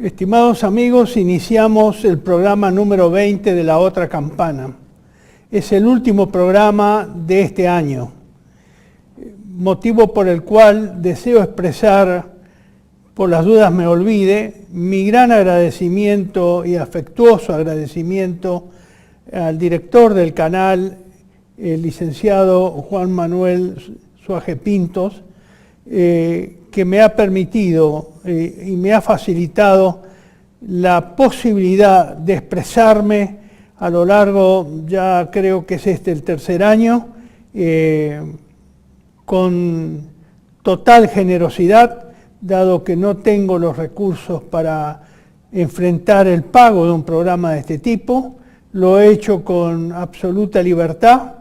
Estimados amigos, iniciamos el programa número 20 de La Otra Campana. Es el último programa de este año, motivo por el cual deseo expresar, por las dudas me olvide, mi gran agradecimiento y afectuoso agradecimiento al director del canal, el licenciado Juan Manuel Suaje Pintos, que me ha permitido y me ha facilitado la posibilidad de expresarme a lo largo, ya creo que es el tercer año, con total generosidad, dado que no tengo los recursos para enfrentar el pago de un programa de este tipo. Lo he hecho con absoluta libertad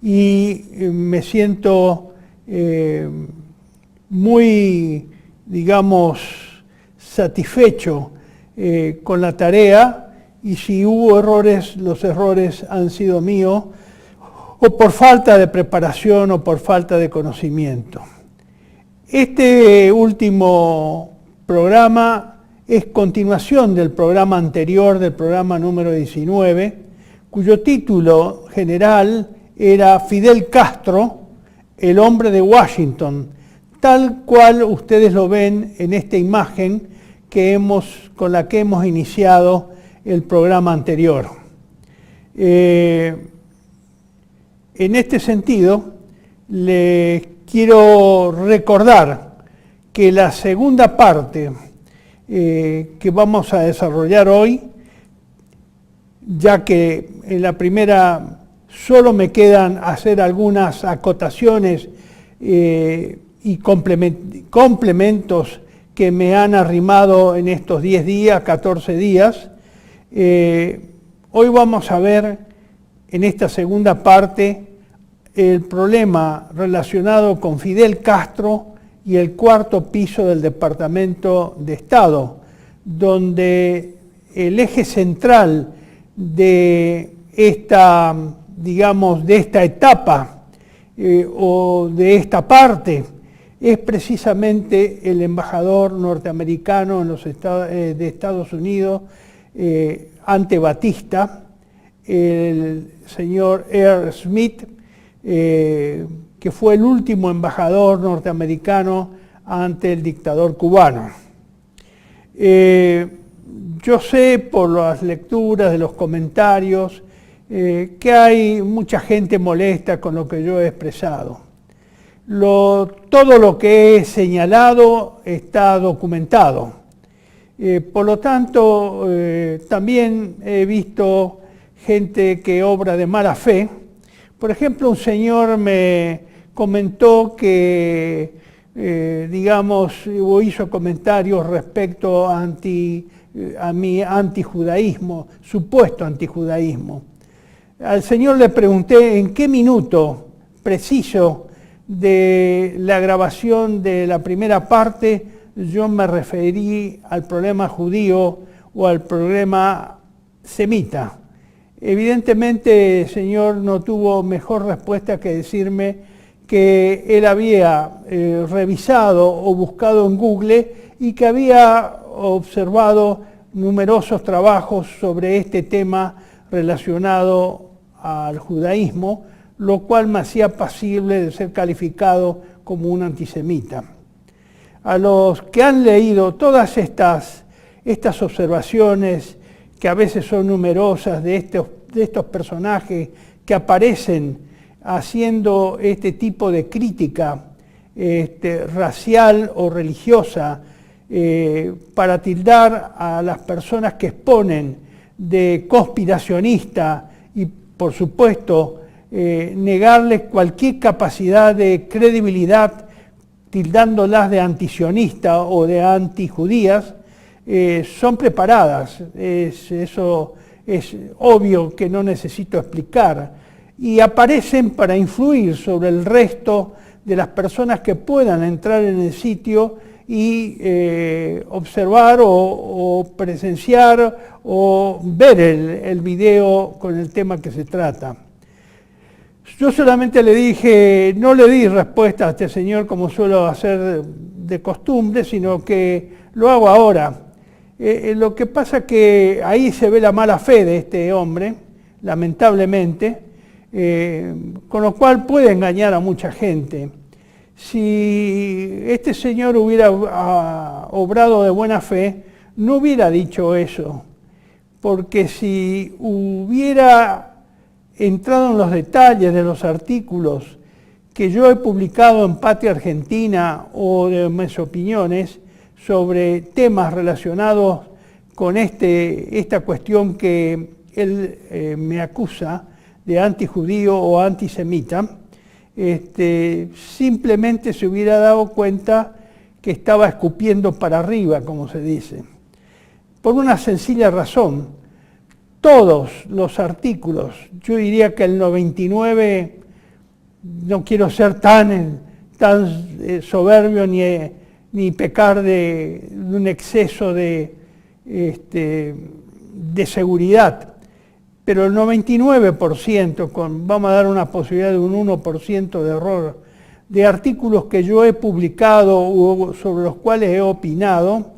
y me siento muy, digamos, satisfecho con la tarea, y si hubo errores, los errores han sido míos, o por falta de preparación o por falta de conocimiento. Este último programa es continuación del programa anterior, del programa número 19, cuyo título general era Fidel Castro, el hombre de Washington, tal cual ustedes lo ven en esta imagen con la que hemos iniciado el programa anterior. En este sentido, les quiero recordar que la segunda parte que vamos a desarrollar hoy, ya que en la primera solo me quedan hacer algunas acotaciones y complementos que me han arrimado en estos 10 días, 14 días. Hoy vamos a ver en esta segunda parte el problema relacionado con Fidel Castro y el cuarto piso del Departamento de Estado, donde el eje central de esta, digamos, de esta etapa o de esta parte es precisamente el embajador norteamericano en los de Estados Unidos ante Batista, el señor Earl Smith, que fue el último embajador norteamericano ante el dictador cubano. Yo sé por las lecturas de los comentarios que hay mucha gente molesta con lo que yo he expresado. Todo lo que he señalado está documentado. Por lo tanto, también he visto gente que obra de mala fe. Por ejemplo, un señor me comentó que, digamos, o hizo comentarios respecto a mi antijudaísmo, supuesto antijudaísmo. Al señor le pregunté en qué minuto preciso de la grabación de la primera parte yo me referí al problema judío o al problema semita. Evidentemente el señor no tuvo mejor respuesta que decirme que él había revisado o buscado en Google y que había observado numerosos trabajos sobre este tema relacionado al judaísmo, lo cual me hacía pasible de ser calificado como un antisemita. A los que han leído todas estas observaciones, que a veces son numerosas, de estos personajes que aparecen haciendo este tipo de crítica racial o religiosa para tildar a las personas que exponen de conspiracionista y, por supuesto, negarles cualquier capacidad de credibilidad, tildándolas de antisionista o de antijudías, son preparadas. Eso es obvio que no necesito explicar, y aparecen para influir sobre el resto de las personas que puedan entrar en el sitio y observar o presenciar o ver el video con el tema que se trata. Yo solamente le dije, no le di respuesta a este señor como suelo hacer de costumbre, sino que lo hago ahora. Lo que pasa que ahí se ve la mala fe de este hombre, lamentablemente, con lo cual puede engañar a mucha gente. Si este señor hubiera obrado de buena fe, no hubiera dicho eso, porque si hubiera entrado en los detalles de los artículos que yo he publicado en Patria Argentina o de mis opiniones sobre temas relacionados con esta cuestión que él me acusa de antijudío o antisemita, simplemente se hubiera dado cuenta que estaba escupiendo para arriba, como se dice. Por una sencilla razón, todos los artículos, yo diría que el 99, no quiero ser tan soberbio ni pecar de un exceso de seguridad, pero el 99%, vamos a dar una posibilidad de un 1% de error, de artículos que yo he publicado o sobre los cuales he opinado,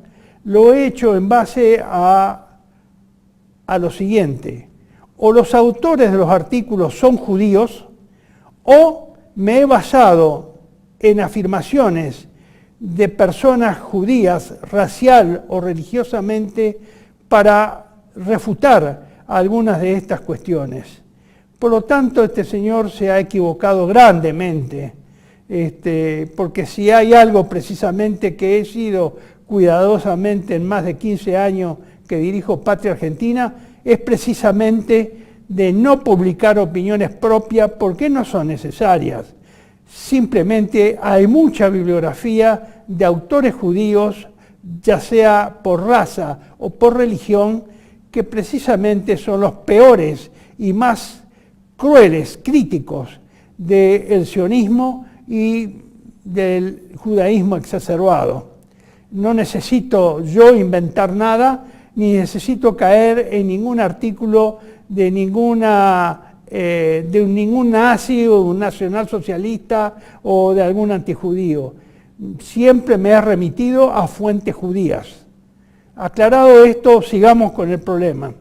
lo he hecho en base a lo siguiente: o los autores de los artículos son judíos, o me he basado en afirmaciones de personas judías, racial o religiosamente, para refutar algunas de estas cuestiones. Por lo tanto, este señor se ha equivocado grandemente, porque si hay algo precisamente que he sido cuidadosamente en más de 15 años que dirijo Patria Argentina, es precisamente de no publicar opiniones propias porque no son necesarias. Simplemente hay mucha bibliografía de autores judíos, ya sea por raza o por religión, que precisamente son los peores y más crueles críticos del sionismo y del judaísmo exacerbado. No necesito yo inventar nada, ni necesito caer en ningún artículo de ningún nazi o un nacionalsocialista o de algún antijudío. Siempre me he remitido a fuentes judías. Aclarado esto, sigamos con el problema.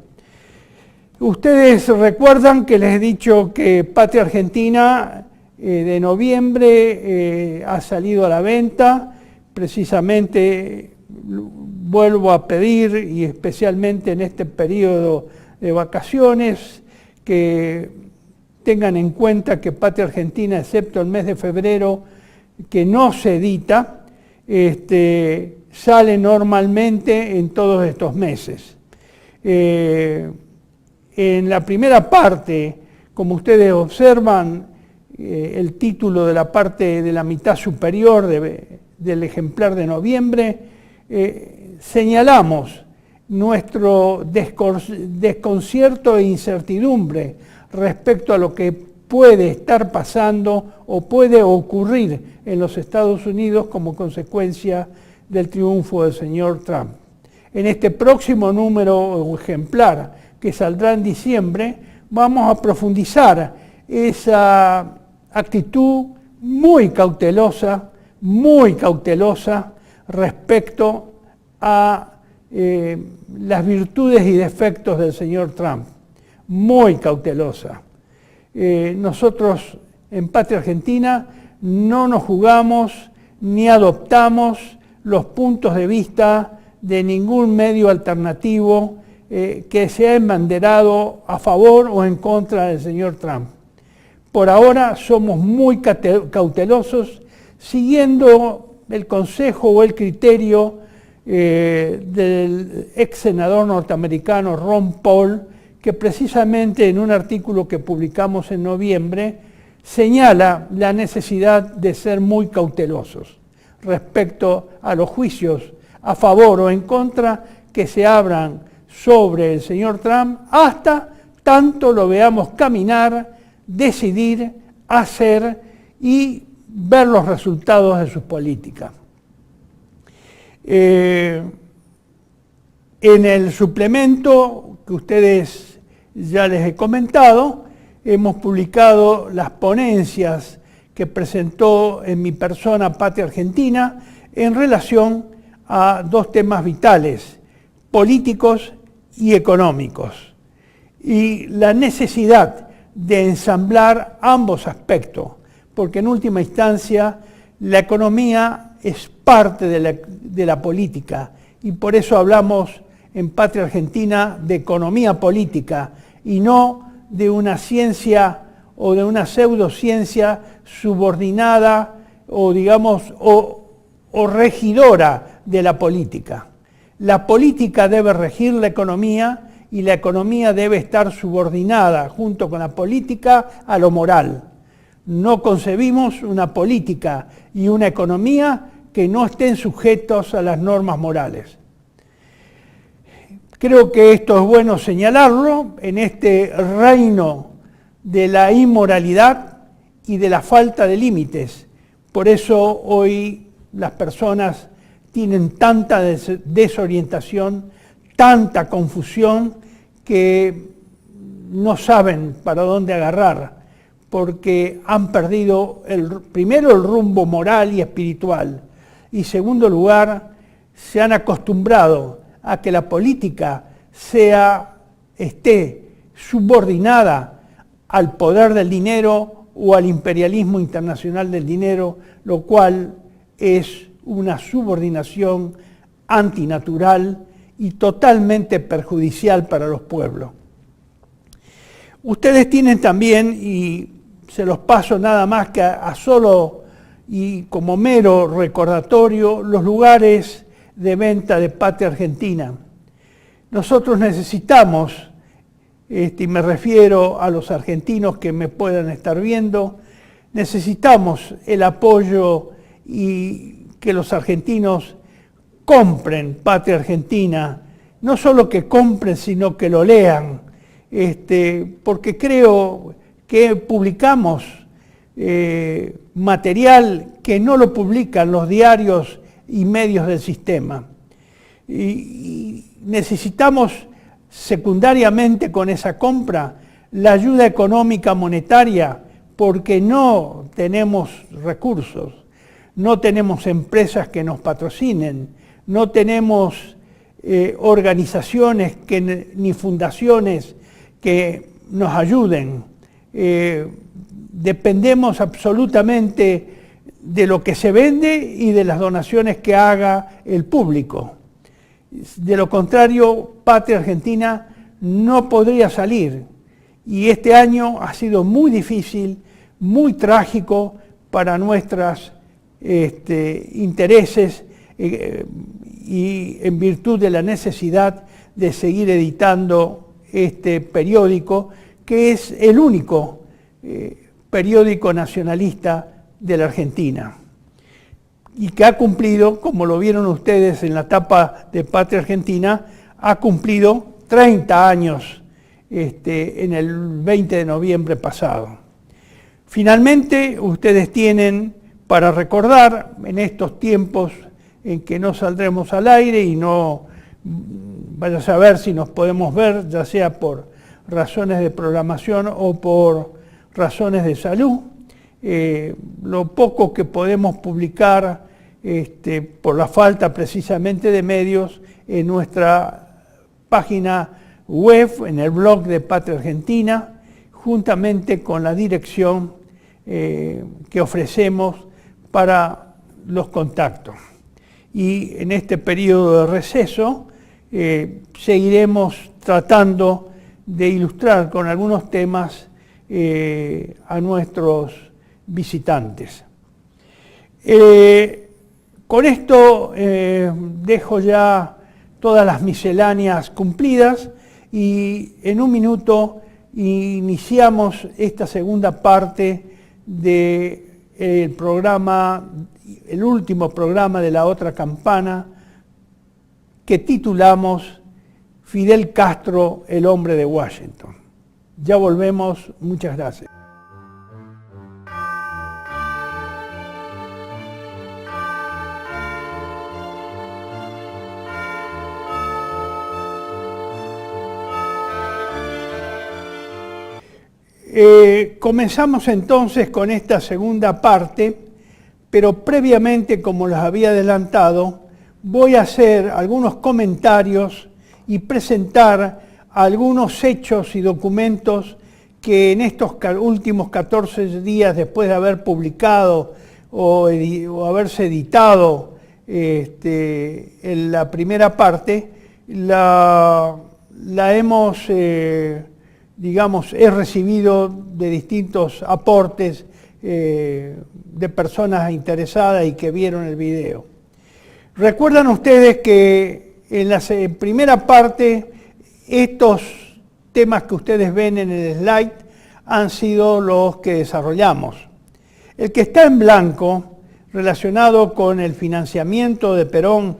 Ustedes recuerdan que les he dicho que Patria Argentina de noviembre ha salido a la venta. Precisamente vuelvo a pedir, y especialmente en este periodo de vacaciones, que tengan en cuenta que Patria Argentina, excepto el mes de febrero, que no se edita, sale normalmente en todos estos meses. En la primera parte, como ustedes observan, el título de la parte de la mitad superior del ejemplar de noviembre, señalamos nuestro desconcierto e incertidumbre respecto a lo que puede estar pasando o puede ocurrir en los Estados Unidos como consecuencia del triunfo del señor Trump. En este próximo número o ejemplar que saldrá en diciembre, vamos a profundizar esa actitud muy cautelosa respecto a las virtudes y defectos del señor Trump, muy cautelosa. Nosotros en Patria Argentina no nos jugamos ni adoptamos los puntos de vista de ningún medio alternativo que se ha embanderado a favor o en contra del señor Trump. Por ahora somos muy cautelosos, siguiendo el consejo o el criterio del ex senador norteamericano Ron Paul, que precisamente en un artículo que publicamos en noviembre señala la necesidad de ser muy cautelosos respecto a los juicios a favor o en contra que se abran sobre el señor Trump, hasta tanto lo veamos caminar, decidir, hacer y ver los resultados de sus políticas. En el suplemento que ustedes ya les he comentado, hemos publicado las ponencias que presentó en mi persona Patria Argentina en relación a dos temas vitales políticos y económicos, y la necesidad de ensamblar ambos aspectos, porque en última instancia la economía es parte de la política, y por eso hablamos en Patria Argentina de economía política y no de una ciencia o de una pseudociencia subordinada o digamos o regidora de la política. La política debe regir la economía y la economía debe estar subordinada junto con la política a lo moral. No concebimos una política y una economía que no estén sujetos a las normas morales. Creo que esto es bueno señalarlo en este reino de la inmoralidad y de la falta de límites. Por eso hoy las personas tienen tanta desorientación, tanta confusión, que no saben para dónde agarrar, porque han perdido primero el rumbo moral y espiritual, y segundo lugar, se han acostumbrado a que la política esté subordinada al poder del dinero o al imperialismo internacional del dinero, lo cual es una subordinación antinatural y totalmente perjudicial para los pueblos. Ustedes tienen también, y se los paso nada más que a solo y como mero recordatorio, los lugares de venta de Patria Argentina. Nosotros necesitamos, y me refiero a los argentinos que me puedan estar viendo, necesitamos el apoyo y que los argentinos compren Patria Argentina, no solo que compren, sino que lo lean, porque creo que publicamos material que no lo publican los diarios y medios del sistema. Y necesitamos secundariamente con esa compra la ayuda económica monetaria, porque no tenemos recursos, no tenemos empresas que nos patrocinen, no tenemos organizaciones ni fundaciones que nos ayuden. Dependemos absolutamente de lo que se vende y de las donaciones que haga el público. De lo contrario, Patria Argentina no podría salir. Y este año ha sido muy difícil, muy trágico para nuestros intereses y en virtud de la necesidad de seguir editando este periódico, que es el único periódico nacionalista de la Argentina y que ha cumplido, como lo vieron ustedes en la tapa de Patria Argentina, ha cumplido 30 años en el 20 de noviembre pasado. Finalmente, ustedes tienen para recordar en estos tiempos en que no saldremos al aire y no vaya a saber si nos podemos ver, ya sea por razones de programación o por razones de salud. Lo poco que podemos publicar por la falta precisamente de medios en nuestra página web, en el blog de Patria Argentina, juntamente con la dirección que ofrecemos para los contactos. Y en este periodo de receso seguiremos tratando de ilustrar con algunos temas a nuestros visitantes. Con esto dejo ya todas las misceláneas cumplidas y en un minuto iniciamos esta segunda parte del programa, el último programa de La Otra Campana, que titulamos Fidel Castro, el hombre de Washington. Ya volvemos, muchas gracias. Comenzamos entonces con esta segunda parte, pero previamente, como les había adelantado, voy a hacer algunos comentarios y presentar algunos hechos y documentos que en estos últimos 14 días después de haber publicado o haberse editado en la primera parte, la hemos, digamos, he recibido de distintos aportes de personas interesadas y que vieron el video. Recuerdan ustedes que en la primera parte estos temas que ustedes ven en el slide han sido los que desarrollamos. El que está en blanco, relacionado con el financiamiento de Perón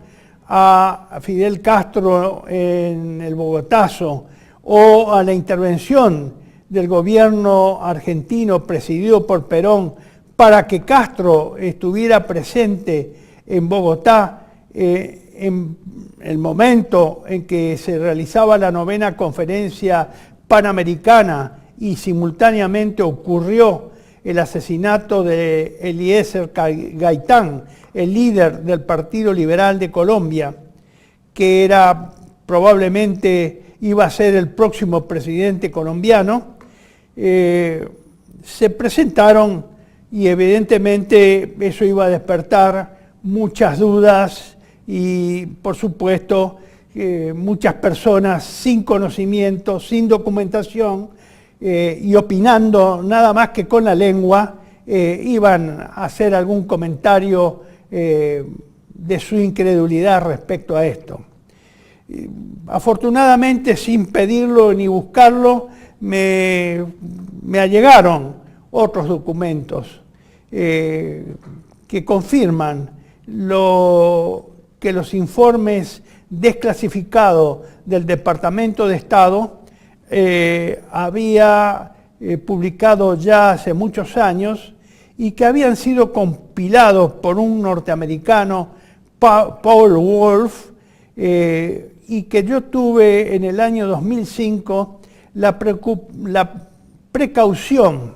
a Fidel Castro en el Bogotazo o a la intervención del gobierno argentino presidido por Perón para que Castro estuviera presente en Bogotá en el momento en que se realizaba la 9ª conferencia panamericana y simultáneamente ocurrió el asesinato de Eliezer Gaitán, el líder del Partido Liberal de Colombia, que era probablemente iba a ser el próximo presidente colombiano, se presentaron y evidentemente eso iba a despertar muchas dudas y por supuesto muchas personas sin conocimiento, sin documentación y opinando nada más que con la lengua, iban a hacer algún comentario de su incredulidad respecto a esto. Afortunadamente, sin pedirlo ni buscarlo, me allegaron otros documentos que confirman que los informes desclasificados del Departamento de Estado había publicado ya hace muchos años y que habían sido compilados por un norteamericano, Paul Wolf, y que yo tuve en el año 2005 la precaución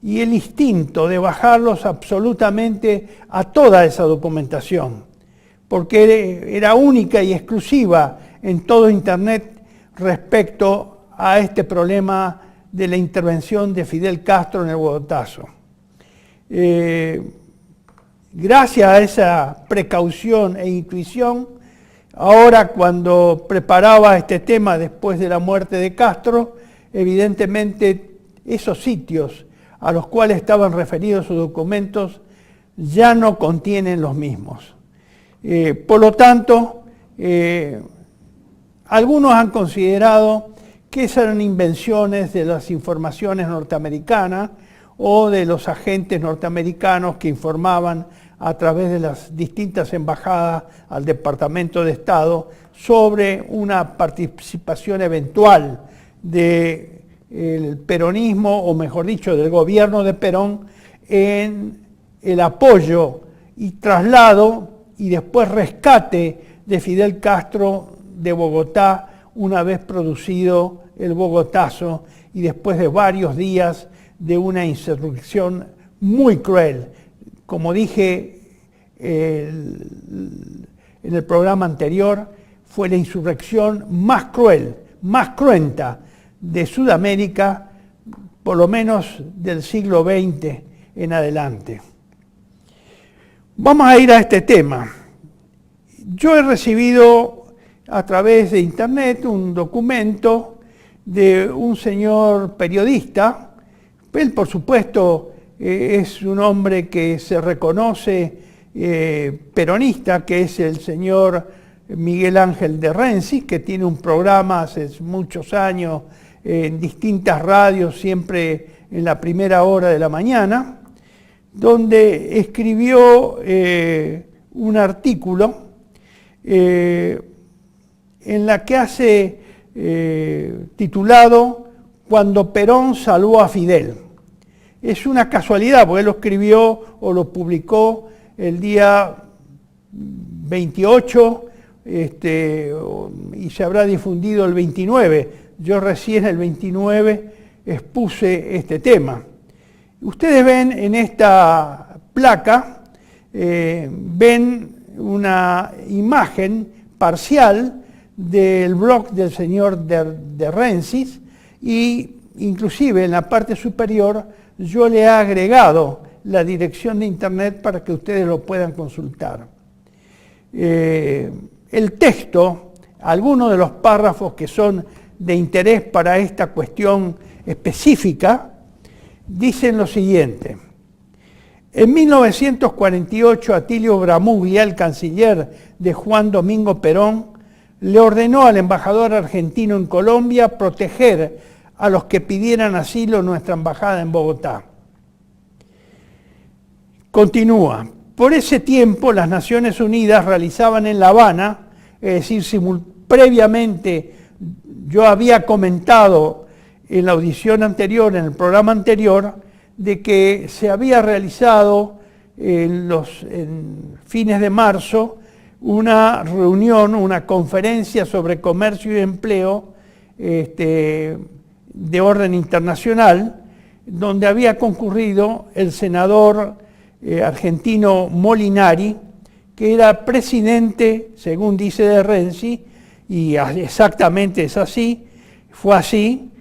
y el instinto de bajarlos absolutamente a toda esa documentación, porque era única y exclusiva en todo Internet respecto a este problema de la intervención de Fidel Castro en el Bogotazo. Gracias a esa precaución e intuición, ahora cuando preparaba este tema después de la muerte de Castro, evidentemente esos sitios a los cuales estaban referidos sus documentos ya no contienen los mismos. Por lo tanto, algunos han considerado que esas eran invenciones de las informaciones norteamericanas o de los agentes norteamericanos que informaban a través de las distintas embajadas al Departamento de Estado sobre una participación eventual del peronismo, o mejor dicho, del gobierno de Perón, en el apoyo y traslado y después rescate de Fidel Castro de Bogotá una vez producido el Bogotazo y después de varios días de una insurrección muy cruel. Como dije en el programa anterior, fue la insurrección más cruel, más cruenta de Sudamérica, por lo menos del siglo XX en adelante. Vamos a ir a este tema. Yo he recibido a través de internet un documento de un señor periodista. Él, por supuesto, es un hombre que se reconoce peronista, que es el señor Miguel Ángel de Renzi, que tiene un programa hace muchos años en distintas radios, siempre en la primera hora de la mañana, donde escribió un artículo en la que hace titulado "Cuando Perón salvó a Fidel". Es una casualidad, porque él lo escribió o lo publicó el día 28 y se habrá difundido el 29. Yo recién el 29 expuse este tema. Ustedes ven en esta placa, ven una imagen parcial del blog del señor de Rensis, y inclusive en la parte superior yo le he agregado la dirección de internet para que ustedes lo puedan consultar. El texto, algunos de los párrafos que son de interés para esta cuestión específica, dicen lo siguiente. En 1948, Atilio Bramuglia, el canciller de Juan Domingo Perón, le ordenó al embajador argentino en Colombia proteger a los que pidieran asilo en nuestra embajada en Bogotá. Continúa. Por ese tiempo, las Naciones Unidas realizaban en La Habana, es decir, previamente yo había comentado en la audición anterior, en el programa anterior, de que se había realizado en fines de marzo una reunión, una conferencia sobre comercio y empleo de orden internacional, donde había concurrido el senador argentino Molinari, que era presidente, según dice de Renzi, y exactamente es así, fue así,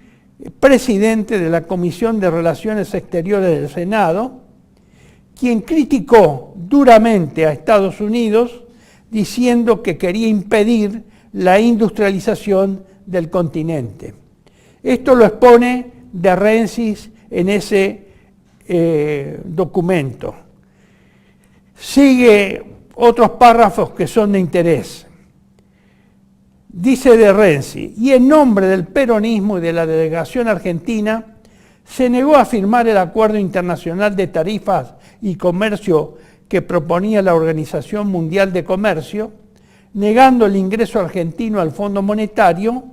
presidente de la Comisión de Relaciones Exteriores del Senado, quien criticó duramente a Estados Unidos diciendo que quería impedir la industrialización del continente. Esto lo expone de Rensis en ese documento. Sigue otros párrafos que son de interés. Dice de Renzi, y en nombre del peronismo y de la delegación argentina, se negó a firmar el Acuerdo Internacional de Tarifas y Comercio que proponía la Organización Mundial de Comercio, negando el ingreso argentino al Fondo Monetario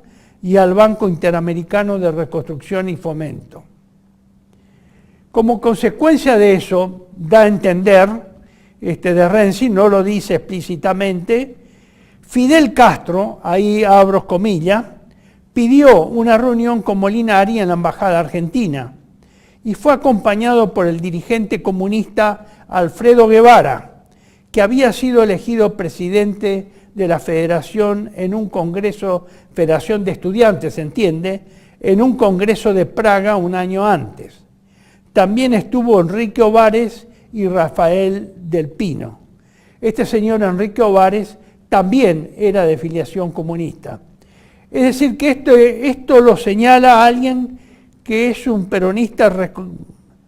y al Banco Interamericano de Reconstrucción y Fomento. Como consecuencia de eso, da a entender, de Renzi, no lo dice explícitamente, Fidel Castro, ahí abro comillas, pidió una reunión con Molinari en la Embajada Argentina y fue acompañado por el dirigente comunista Alfredo Guevara, que había sido elegido presidente de la Federación en un congreso, Federación de Estudiantes, ¿se entiende?, en un congreso de Praga un año antes. También estuvo Enrique Ovares y Rafael del Pino. Este señor Enrique Ovares también era de filiación comunista. Es decir, que esto lo señala a alguien que es un peronista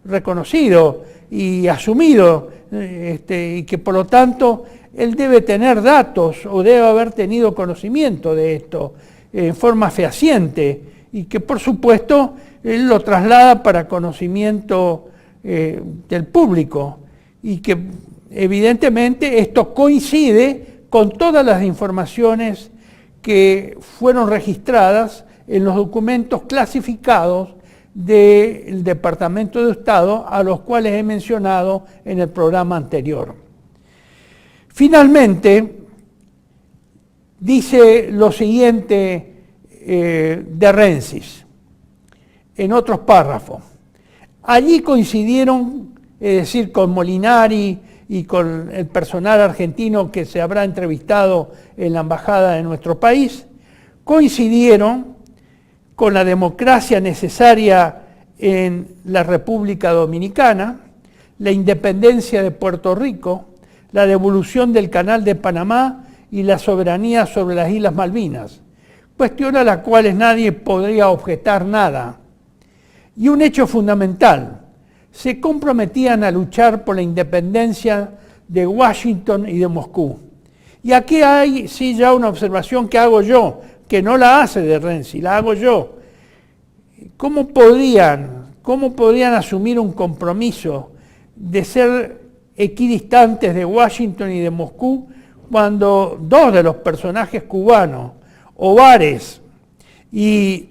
reconocido y asumido, y que por lo tanto él debe tener datos o debe haber tenido conocimiento de esto en forma fehaciente, y que por supuesto él lo traslada para conocimiento del público, y que evidentemente esto coincide con todas las informaciones que fueron registradas en los documentos clasificados del Departamento de Estado, a los cuales he mencionado en el programa anterior. Finalmente, dice lo siguiente de Rensis, en otros párrafos. Allí coincidieron, es decir, con Molinari y con el personal argentino que se habrá entrevistado en la embajada de nuestro país, coincidieron con la democracia necesaria en la República Dominicana, la independencia de Puerto Rico, la devolución del Canal de Panamá y la soberanía sobre las Islas Malvinas, cuestión a las cuales nadie podría objetar nada. Y un hecho fundamental: se comprometían a luchar por la independencia de Washington y de Moscú. Y aquí hay sí ya una observación que hago yo, que no la hace de Renzi, la hago yo. ¿Cómo podrían asumir un compromiso de ser equidistantes de Washington y de Moscú cuando dos de los personajes cubanos, Ovares y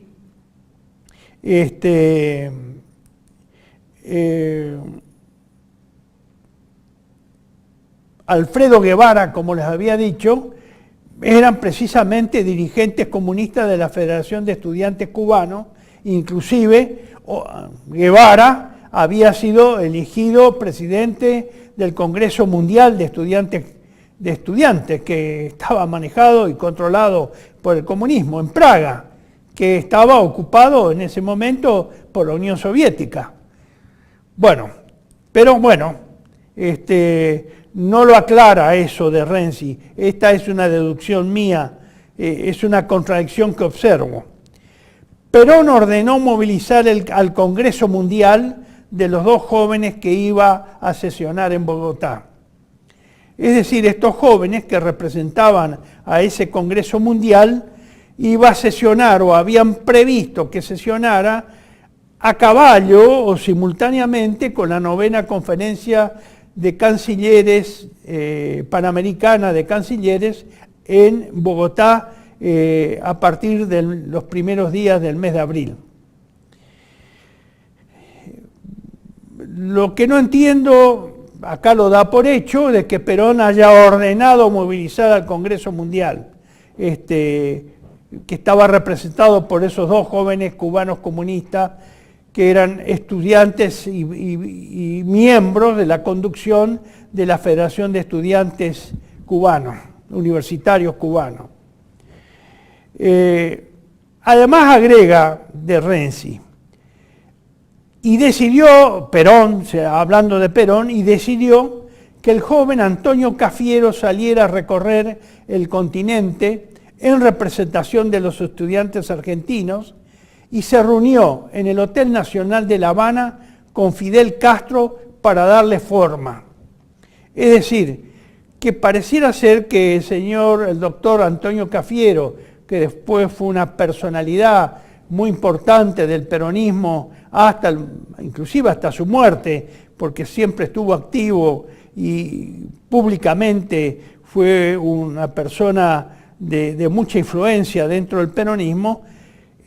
Alfredo Guevara, como les había dicho, eran precisamente dirigentes comunistas de la Federación de Estudiantes Cubanos? Inclusive Guevara había sido elegido presidente del Congreso Mundial de Estudiantes, que estaba manejado y controlado por el comunismo, en Praga, que estaba ocupado en ese momento por la Unión Soviética. Bueno, pero bueno, no lo aclara eso de Renzi. Esta es una deducción mía, es una contradicción que observo. Perón ordenó movilizar al Congreso Mundial de los dos jóvenes que iba a sesionar en Bogotá. Es decir, estos jóvenes que representaban a ese Congreso Mundial iba a sesionar o habían previsto que sesionara a caballo o simultáneamente con la 9ª Conferencia de Cancilleres, Panamericana de Cancilleres en Bogotá a partir de los primeros días del mes de abril. Lo que no entiendo, acá lo da por hecho, de que Perón haya ordenado movilizar al Congreso Mundial, que estaba representado por esos dos jóvenes cubanos comunistas que eran estudiantes y miembros de la conducción de la Federación de Estudiantes Cubanos, universitarios cubanos. Además agrega de Renzi, y decidió, Perón, hablando de Perón, y decidió que el joven Antonio Cafiero saliera a recorrer el continente en representación de los estudiantes argentinos y se reunió en el Hotel Nacional de La Habana con Fidel Castro para darle forma. Es decir, que pareciera ser que el doctor Antonio Cafiero, que después fue una personalidad muy importante del peronismo, inclusive hasta su muerte, porque siempre estuvo activo y públicamente fue una persona de mucha influencia dentro del peronismo,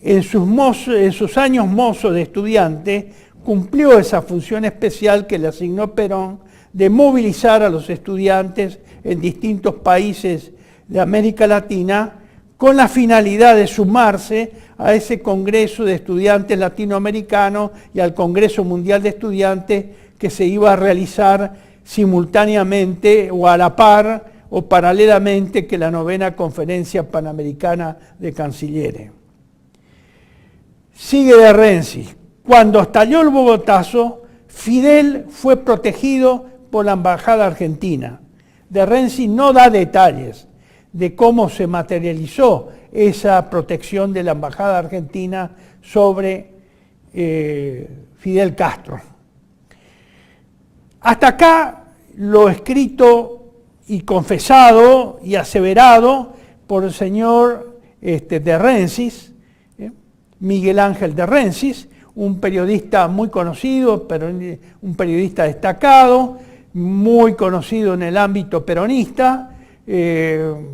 en sus años mozo de estudiante cumplió esa función especial que le asignó Perón de movilizar a los estudiantes en distintos países de América Latina con la finalidad de sumarse a ese Congreso de Estudiantes Latinoamericanos y al Congreso Mundial de Estudiantes que se iba a realizar simultáneamente o a la par o paralelamente que la 9ª Conferencia Panamericana de Cancilleres. Sigue de Renzi. Cuando estalló el Bogotazo, Fidel fue protegido por la Embajada Argentina. De Renzi no da detalles de cómo se materializó esa protección de la Embajada Argentina sobre Fidel Castro. Hasta acá lo escrito y confesado y aseverado por el señor de Renzi, Miguel Ángel de Renzi, un periodista muy conocido, un periodista destacado, muy conocido en el ámbito peronista.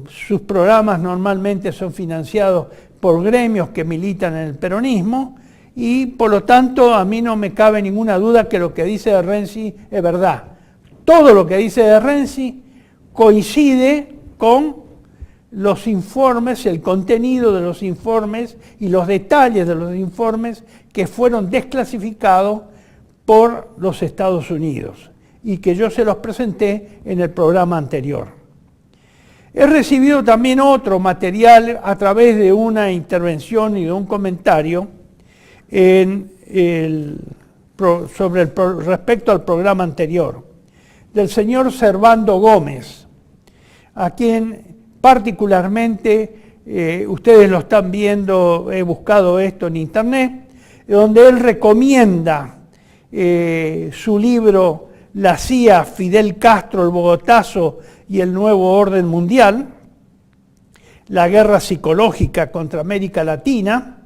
Sus programas normalmente son financiados por gremios que militan en el peronismo y por lo tanto a mí no me cabe ninguna duda que lo que dice de Renzi es verdad. Todo lo que dice de Renzi coincide con los informes, el contenido de los informes y los detalles de los informes que fueron desclasificados por los Estados Unidos y que yo se los presenté en el programa anterior. He recibido también otro material a través de una intervención y de un comentario respecto al programa anterior, del señor Servando Gómez, a quien particularmente, ustedes lo están viendo, he buscado esto en internet, donde él recomienda su libro La CIA, Fidel Castro, el Bogotazo y el Nuevo Orden Mundial, la guerra psicológica contra América Latina,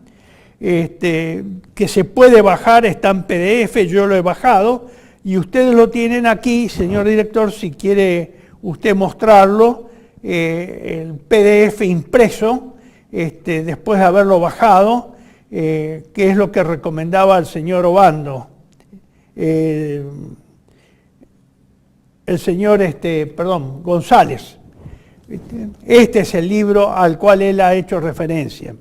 que se puede bajar, está en PDF, yo lo he bajado, y ustedes lo tienen aquí, señor director, si quiere usted mostrarlo, el PDF impreso, después de haberlo bajado, que es lo que recomendaba el señor Obando. El señor González. Este es el libro al cual él ha hecho referencia.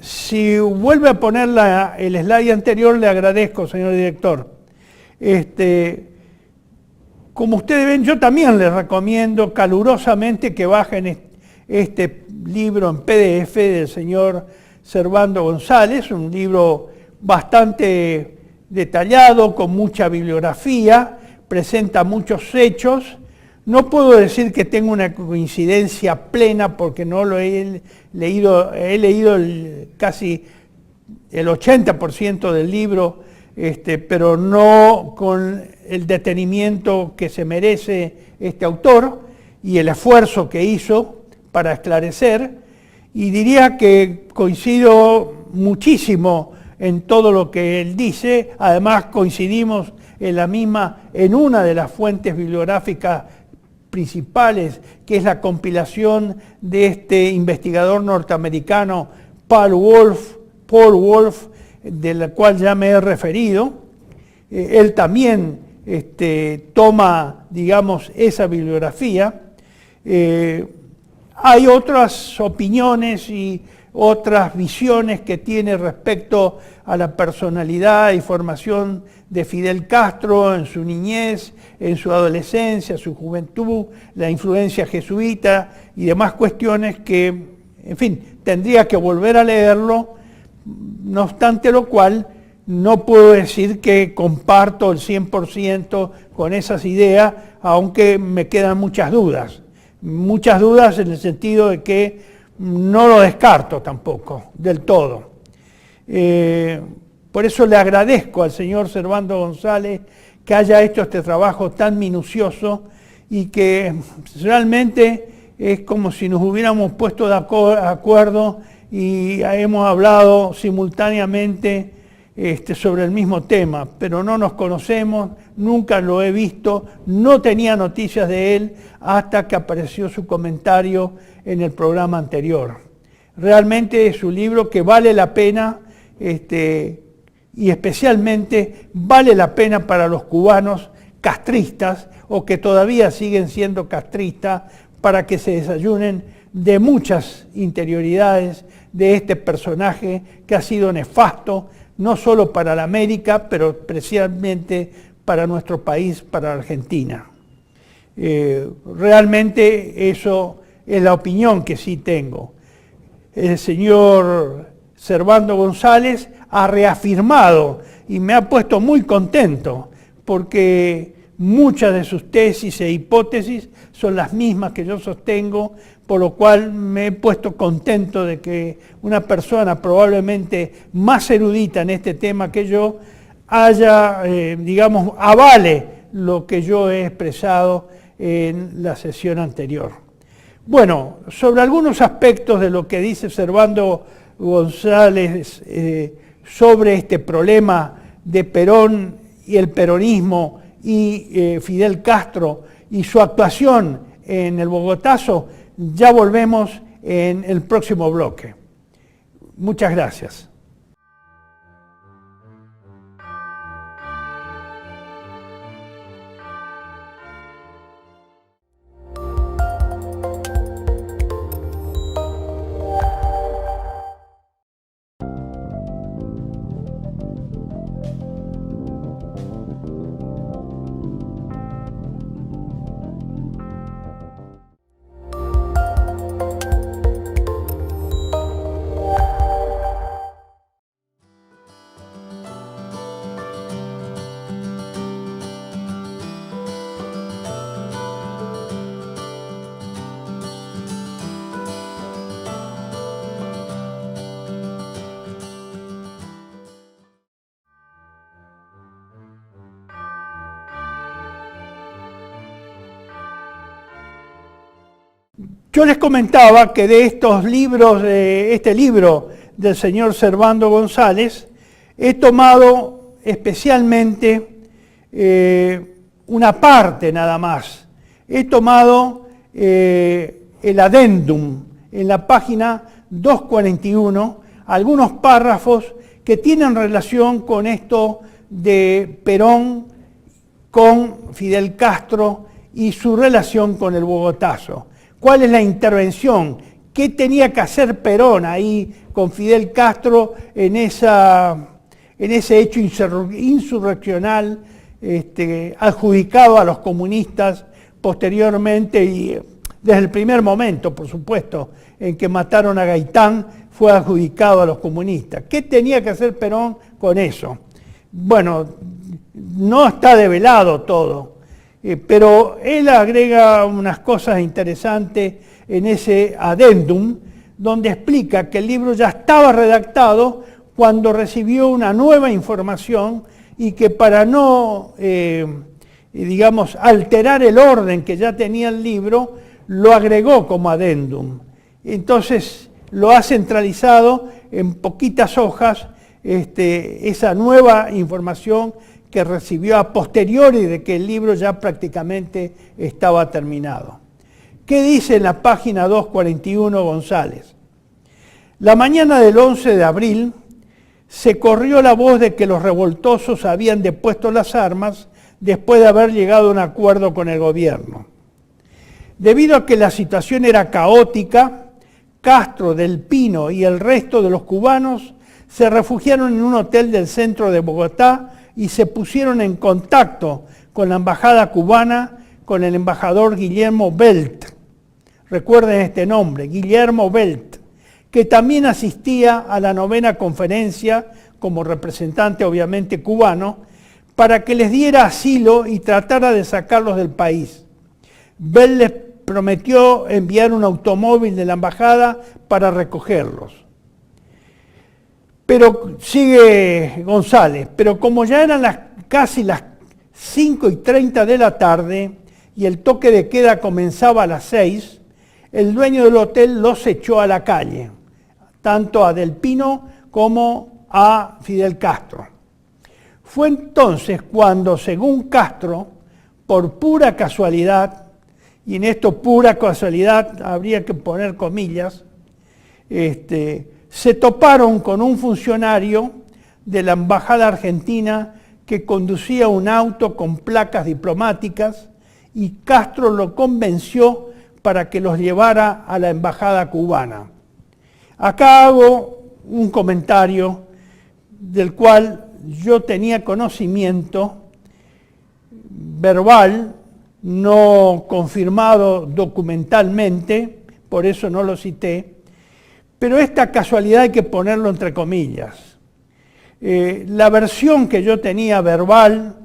Si vuelve a poner el slide anterior, le agradezco, señor director. Como ustedes ven, yo también les recomiendo calurosamente que bajen este libro en PDF del señor Servando González, un libro bastante detallado, con mucha bibliografía, presenta muchos hechos. No puedo decir que tenga una coincidencia plena porque no lo he leído, casi el 80% del libro, pero no con el detenimiento que se merece este autor y el esfuerzo que hizo para esclarecer, y diría que coincido muchísimo en todo lo que él dice. Además coincidimos en una de las fuentes bibliográficas principales, que es la compilación de este investigador norteamericano Paul Wolf, del cual ya me he referido. Él también toma, digamos, esa bibliografía. Hay otras opiniones y otras visiones que tiene respecto a la personalidad y formación de Fidel Castro en su niñez, en su adolescencia, su juventud, la influencia jesuita y demás cuestiones que, en fin, tendría que volver a leerlo. No obstante lo cual, no puedo decir que comparto el 100% con esas ideas, aunque me quedan muchas dudas en el sentido de que no lo descarto tampoco del todo. Por eso le agradezco al señor Servando González que haya hecho este trabajo tan minucioso y que realmente es como si nos hubiéramos puesto de acuerdo y hemos hablado simultáneamente sobre el mismo tema, pero no nos conocemos, nunca lo he visto, no tenía noticias de él hasta que apareció su comentario en el programa anterior. Realmente es un libro que vale la pena, y especialmente vale la pena para los cubanos castristas o que todavía siguen siendo castristas, para que se desayunen de muchas interioridades de este personaje que ha sido nefasto, no solo para la América, pero especialmente para nuestro país, para Argentina. Realmente eso es la opinión que sí tengo. El señor Servando González ha reafirmado y me ha puesto muy contento, porque muchas de sus tesis e hipótesis son las mismas que yo sostengo, por lo cual me he puesto contento de que una persona probablemente más erudita en este tema que yo avale lo que yo he expresado en la sesión anterior. Bueno, sobre algunos aspectos de lo que dice Servando González sobre este problema de Perón y el peronismo y Fidel Castro y su actuación en el Bogotazo, ya volvemos en el próximo bloque. Muchas gracias. Yo les comentaba que de estos libros, de este libro del señor Servando González, he tomado especialmente una parte nada más. He tomado el adendum en la página 241, algunos párrafos que tienen relación con esto de Perón con Fidel Castro y su relación con el Bogotazo. ¿Cuál es la intervención? ¿Qué tenía que hacer Perón ahí con Fidel Castro en ese hecho insurreccional adjudicado a los comunistas posteriormente y desde el primer momento, por supuesto, en que mataron a Gaitán, fue adjudicado a los comunistas. ¿Qué tenía que hacer Perón con eso? Bueno, no está develado todo, pero él agrega unas cosas interesantes en ese adendum, donde explica que el libro ya estaba redactado cuando recibió una nueva información y que para no, digamos, alterar el orden que ya tenía el libro, lo agregó como adendum. Entonces lo ha centralizado en poquitas hojas, esa nueva información que recibió a posteriori de que el libro ya prácticamente estaba terminado. ¿Qué dice en la página 241 González? La mañana del 11 de abril se corrió la voz de que los revoltosos habían depuesto las armas después de haber llegado a un acuerdo con el gobierno. Debido a que la situación era caótica, Castro, Del Pino y el resto de los cubanos se refugiaron en un hotel del centro de Bogotá y se pusieron en contacto con la embajada cubana, con el embajador Guillermo Belt. Recuerden este nombre, Guillermo Belt, que también asistía a la 9ª conferencia como representante obviamente cubano, para que les diera asilo y tratara de sacarlos del país. Belt les prometió enviar un automóvil de la embajada para recogerlos. Pero sigue González, pero como ya eran casi las 5:30 de la tarde y el toque de queda comenzaba a las 6, el dueño del hotel los echó a la calle, tanto a Del Pino como a Fidel Castro. Fue entonces cuando, según Castro, por pura casualidad, y en esto pura casualidad habría que poner comillas, se toparon con un funcionario de la embajada argentina que conducía un auto con placas diplomáticas y Castro lo convenció para que los llevara a la embajada cubana. Acá hago un comentario del cual yo tenía conocimiento verbal, no confirmado documentalmente, por eso no lo cité, pero esta casualidad hay que ponerlo entre comillas. La versión que yo tenía verbal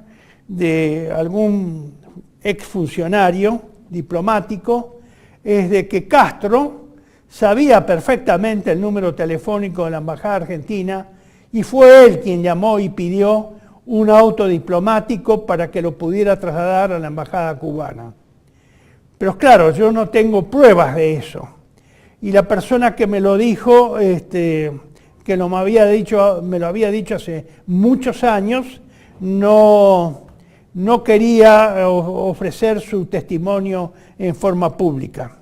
de algún exfuncionario diplomático es de que Castro sabía perfectamente el número telefónico de la embajada argentina y fue él quien llamó y pidió un auto diplomático para que lo pudiera trasladar a la embajada cubana. Pero claro, yo no tengo pruebas de eso. Y la persona que me lo dijo, que me lo había dicho hace muchos años, no quería ofrecer su testimonio en forma pública.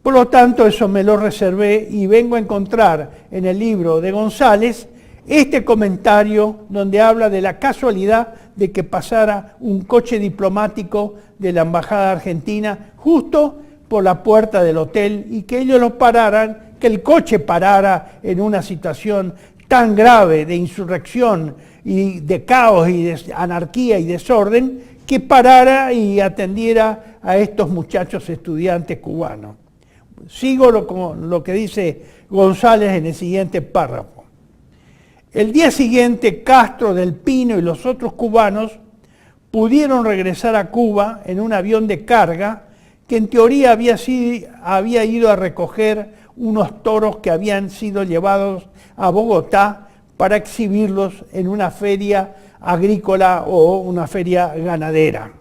Por lo tanto, eso me lo reservé y vengo a encontrar en el libro de González este comentario donde habla de la casualidad de que pasara un coche diplomático de la embajada argentina justo por la puerta del hotel y que ellos lo pararan, que el coche parara en una situación tan grave de insurrección y de caos y de anarquía y desorden, que parara y atendiera a estos muchachos estudiantes cubanos. Sigo lo que dice González en el siguiente párrafo. El día siguiente, Castro, Del Pino y los otros cubanos pudieron regresar a Cuba en un avión de carga que en teoría había ido a recoger unos toros que habían sido llevados a Bogotá para exhibirlos en una feria agrícola o una feria ganadera.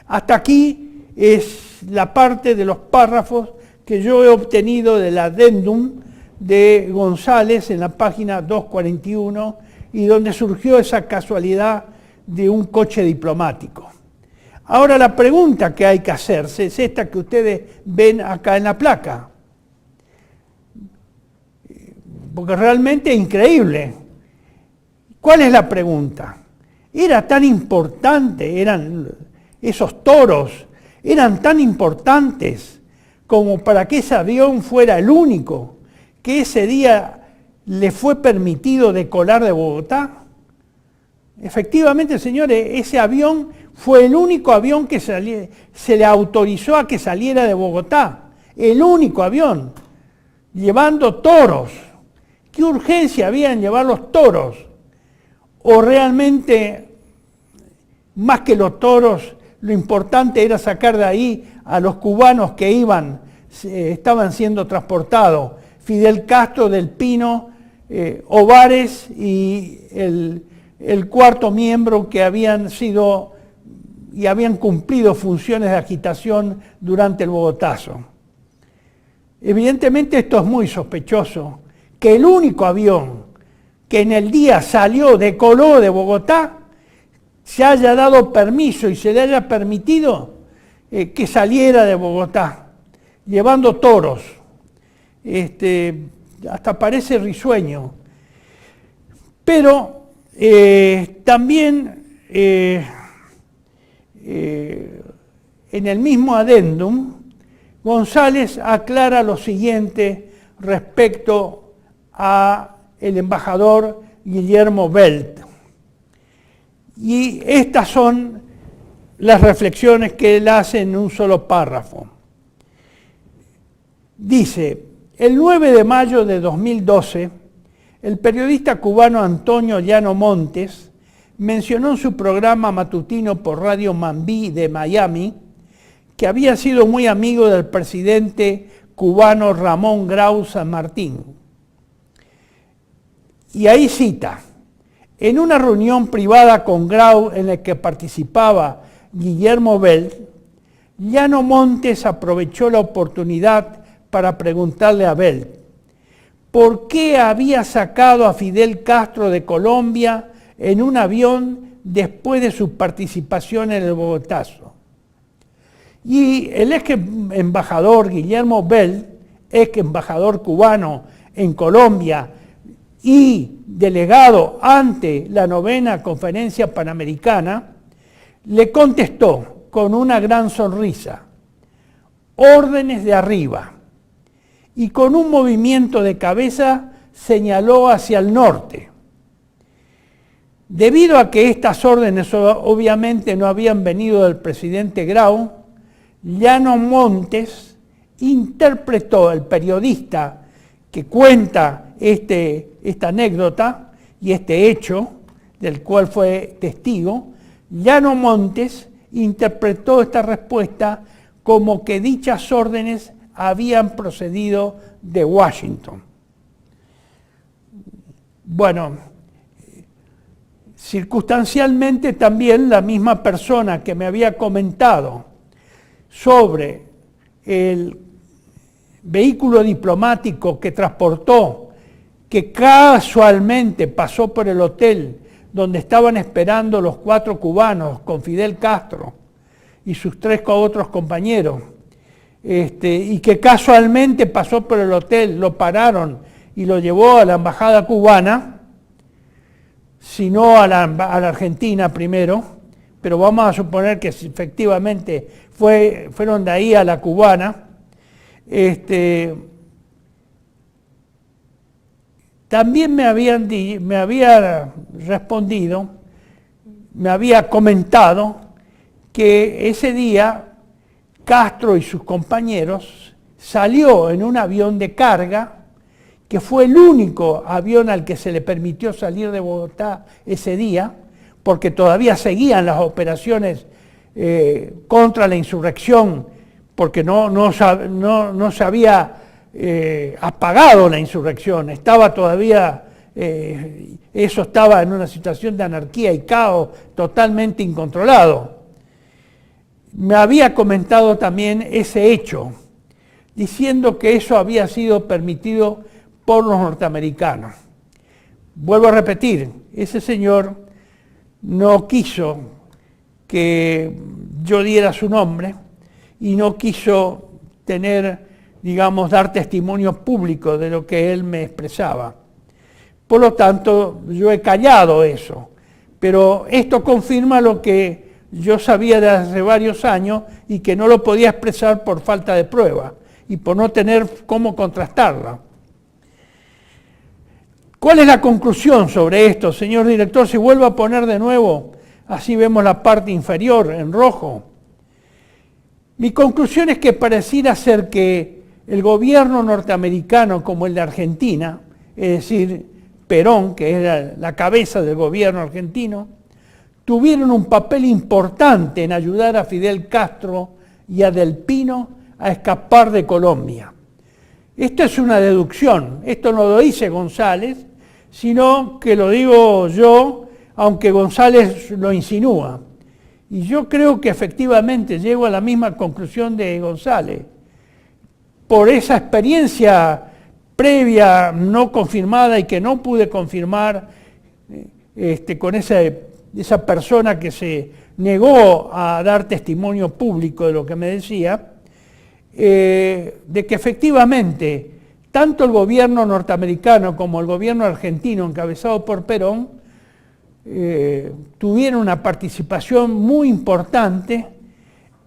Hasta aquí es la parte de los párrafos que yo he obtenido del adendum de González en la página 241 y donde surgió esa casualidad de un coche diplomático. Ahora la pregunta que hay que hacerse es esta que ustedes ven acá en la placa, porque realmente es increíble. ¿Cuál es la pregunta? ¿Era tan importante, esos toros, eran tan importantes como para que ese avión fuera el único que ese día le fue permitido decolar de Bogotá? Efectivamente, señores, ese avión fue el único avión que se le autorizó a que saliera de Bogotá. El único avión, llevando toros. ¿Qué urgencia había en llevar los toros? O realmente, más que los toros, lo importante era sacar de ahí a los cubanos que estaban siendo transportados. Fidel Castro, Del Pino, Ovares y el cuarto miembro que habían sido y habían cumplido funciones de agitación durante el Bogotazo. Evidentemente esto es muy sospechoso, que el único avión que en el día decoló de Bogotá, se haya dado permiso y se le haya permitido que saliera de Bogotá, llevando toros. Hasta parece risueño. Pero también en el mismo adendum, González aclara lo siguiente respecto a el embajador Guillermo Belt. Y estas son las reflexiones que él hace en un solo párrafo. Dice, el 9 de mayo de 2012, el periodista cubano Antonio Llano Montes mencionó en su programa matutino por Radio Mambí de Miami que había sido muy amigo del presidente cubano Ramón Grau San Martín. Y ahí cita, en una reunión privada con Grau en la que participaba Guillermo Belt, Llano Montes aprovechó la oportunidad para preguntarle a Belt por qué había sacado a Fidel Castro de Colombia en un avión después de su participación en el Bogotazo. Y el ex embajador Guillermo Belt, ex embajador cubano en Colombia y delegado ante la 9ª Conferencia Panamericana, le contestó con una gran sonrisa, órdenes de arriba, y con un movimiento de cabeza señaló hacia el norte. Debido a que estas órdenes obviamente no habían venido del presidente Grau, Llano Montes interpretó, el periodista que cuenta esta anécdota y este hecho, del cual fue testigo, Llano Montes interpretó esta respuesta como que dichas órdenes habían procedido de Washington. Bueno, circunstancialmente también la misma persona que me había comentado sobre el vehículo diplomático que transportó, que casualmente pasó por el hotel donde estaban esperando los 4 cubanos con Fidel Castro y sus 3 otros compañeros, y que casualmente pasó por el hotel, lo pararon y lo llevó a la embajada cubana, sino a la Argentina primero, pero vamos a suponer que efectivamente fueron de ahí a la cubana. También me había respondido, me había comentado que ese día Castro y sus compañeros salió en un avión de carga, que fue el único avión al que se le permitió salir de Bogotá ese día, porque todavía seguían las operaciones contra la insurrección, porque no se había apagado la insurrección, estaba todavía, eso estaba en una situación de anarquía y caos totalmente incontrolado. Me había comentado también ese hecho, diciendo que eso había sido permitido por los norteamericanos. Vuelvo a repetir, ese señor no quiso que yo diera su nombre y no quiso dar testimonio público de lo que él me expresaba. Por lo tanto, yo he callado eso, pero esto confirma lo que yo sabía de hace varios años y que no lo podía expresar por falta de prueba y por no tener cómo contrastarla. ¿Cuál es la conclusión sobre esto, señor director? Si vuelvo a poner de nuevo, así vemos la parte inferior en rojo. Mi conclusión es que pareciera ser que el gobierno norteamericano como el de Argentina, es decir, Perón, que era la cabeza del gobierno argentino, tuvieron un papel importante en ayudar a Fidel Castro y a Del Pino a escapar de Colombia. Esto es una deducción, esto no lo dice González, sino que lo digo yo, aunque González lo insinúa. Y yo creo que efectivamente llego a la misma conclusión de González. Por esa experiencia previa, no confirmada y que no pude confirmar con esa persona que se negó a dar testimonio público de lo que me decía, de que efectivamente tanto el gobierno norteamericano como el gobierno argentino encabezado por Perón tuvieron una participación muy importante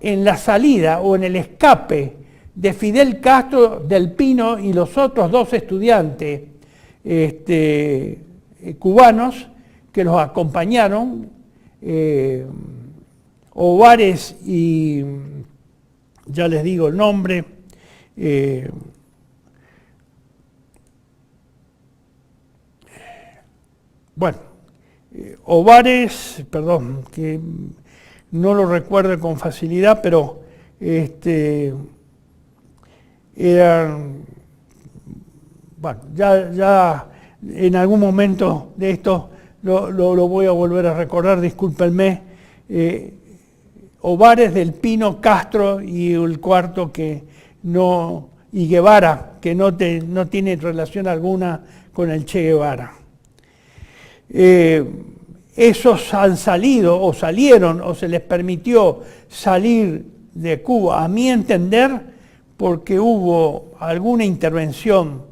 en la salida o en el escape de Fidel Castro, Del Pino y los otros dos estudiantes cubanos que los acompañaron, Ovares y ya les digo el nombre, Ovares, perdón, que no lo recuerdo con facilidad, pero eran, bueno, ya en algún momento de esto lo voy a volver a recordar, discúlpenme, Ovares, Del Pino, Castro y el cuarto que no, y Guevara, que no tiene relación alguna con el Che Guevara. Esos han salido o salieron o se les permitió salir de Cuba, a mi entender, porque hubo alguna intervención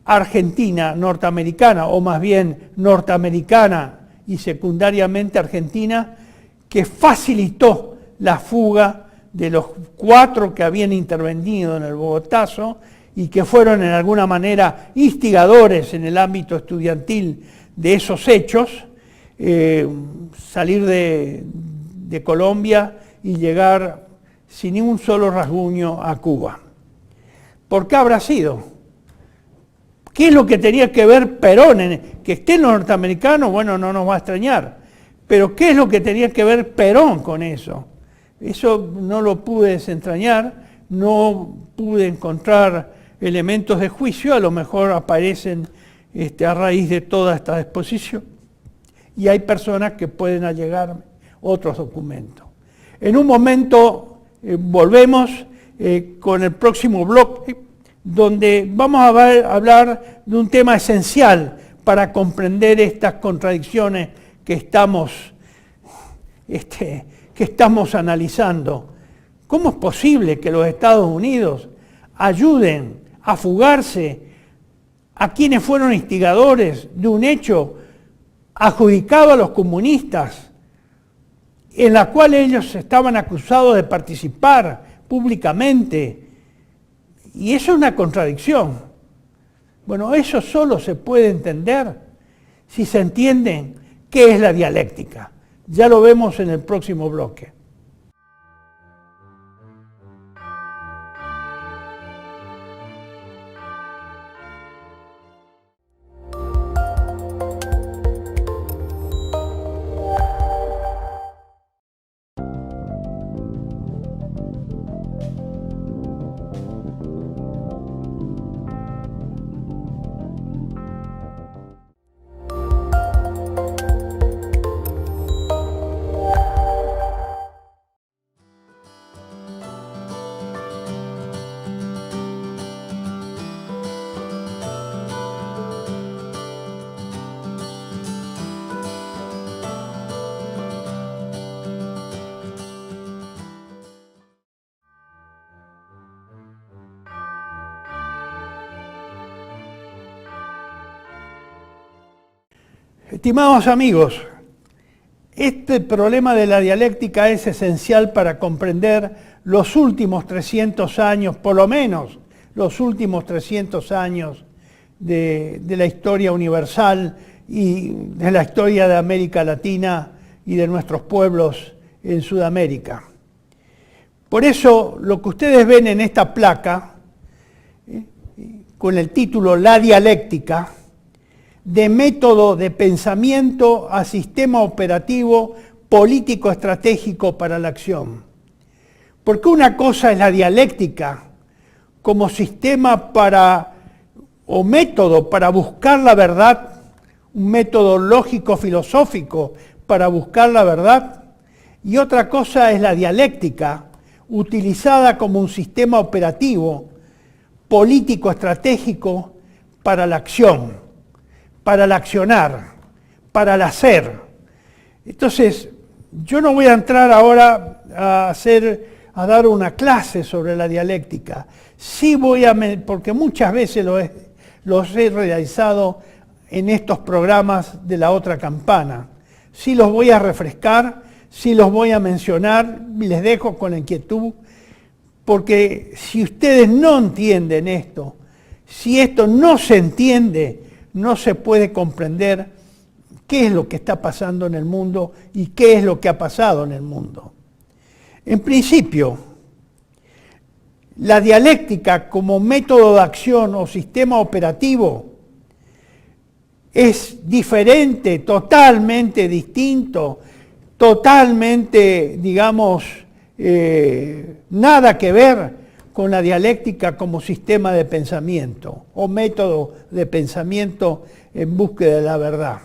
argentina, norteamericana, o más bien norteamericana y secundariamente argentina, que facilitó la fuga de los 4 que habían intervenido en el Bogotazo y que fueron en alguna manera instigadores en el ámbito estudiantil de esos hechos, salir de Colombia y llegar sin ningún solo rasguño a Cuba. ¿Por qué habrá sido? ¿Qué es lo que tenía que ver Perón? Que estén los norteamericanos, bueno, no nos va a extrañar, pero ¿qué es lo que tenía que ver Perón con eso? Eso no lo pude desentrañar, no pude encontrar elementos de juicio, a lo mejor aparecen a raíz de toda esta exposición, y hay personas que pueden allegar otros documentos. En un momento volvemos con el próximo bloque, donde vamos a hablar de un tema esencial para comprender estas contradicciones que estamos analizando. ¿Cómo es posible que los Estados Unidos ayuden a fugarse a quienes fueron instigadores de un hecho adjudicado a los comunistas, en la cual ellos estaban acusados de participar públicamente? Y eso es una contradicción. Bueno, eso solo se puede entender si se entiende qué es la dialéctica. Ya lo vemos en el próximo bloque. Estimados amigos, este problema de la dialéctica es esencial para comprender los últimos 300 años, por lo menos los últimos 300 años de la historia universal y de la historia de América Latina y de nuestros pueblos en Sudamérica. Por eso, lo que ustedes ven en esta placa, con el título La dialéctica, de método de pensamiento a sistema operativo político estratégico para la acción. Porque una cosa es la dialéctica como sistema o método para buscar la verdad, un método lógico-filosófico para buscar la verdad, y otra cosa es la dialéctica utilizada como un sistema operativo político estratégico para la acción, para el accionar, para el hacer. Entonces, yo no voy a entrar ahora a dar una clase sobre la dialéctica. Sí porque muchas veces los he realizado en estos programas de la otra campana. Sí los voy a refrescar, sí los voy a mencionar, y les dejo con la inquietud, porque si ustedes no entienden esto, si esto no se entiende, no se puede comprender qué es lo que está pasando en el mundo y qué es lo que ha pasado en el mundo. En principio, la dialéctica como método de acción o sistema operativo es diferente, totalmente distinto, totalmente, digamos, nada que ver con la dialéctica como sistema de pensamiento o método de pensamiento en búsqueda de la verdad.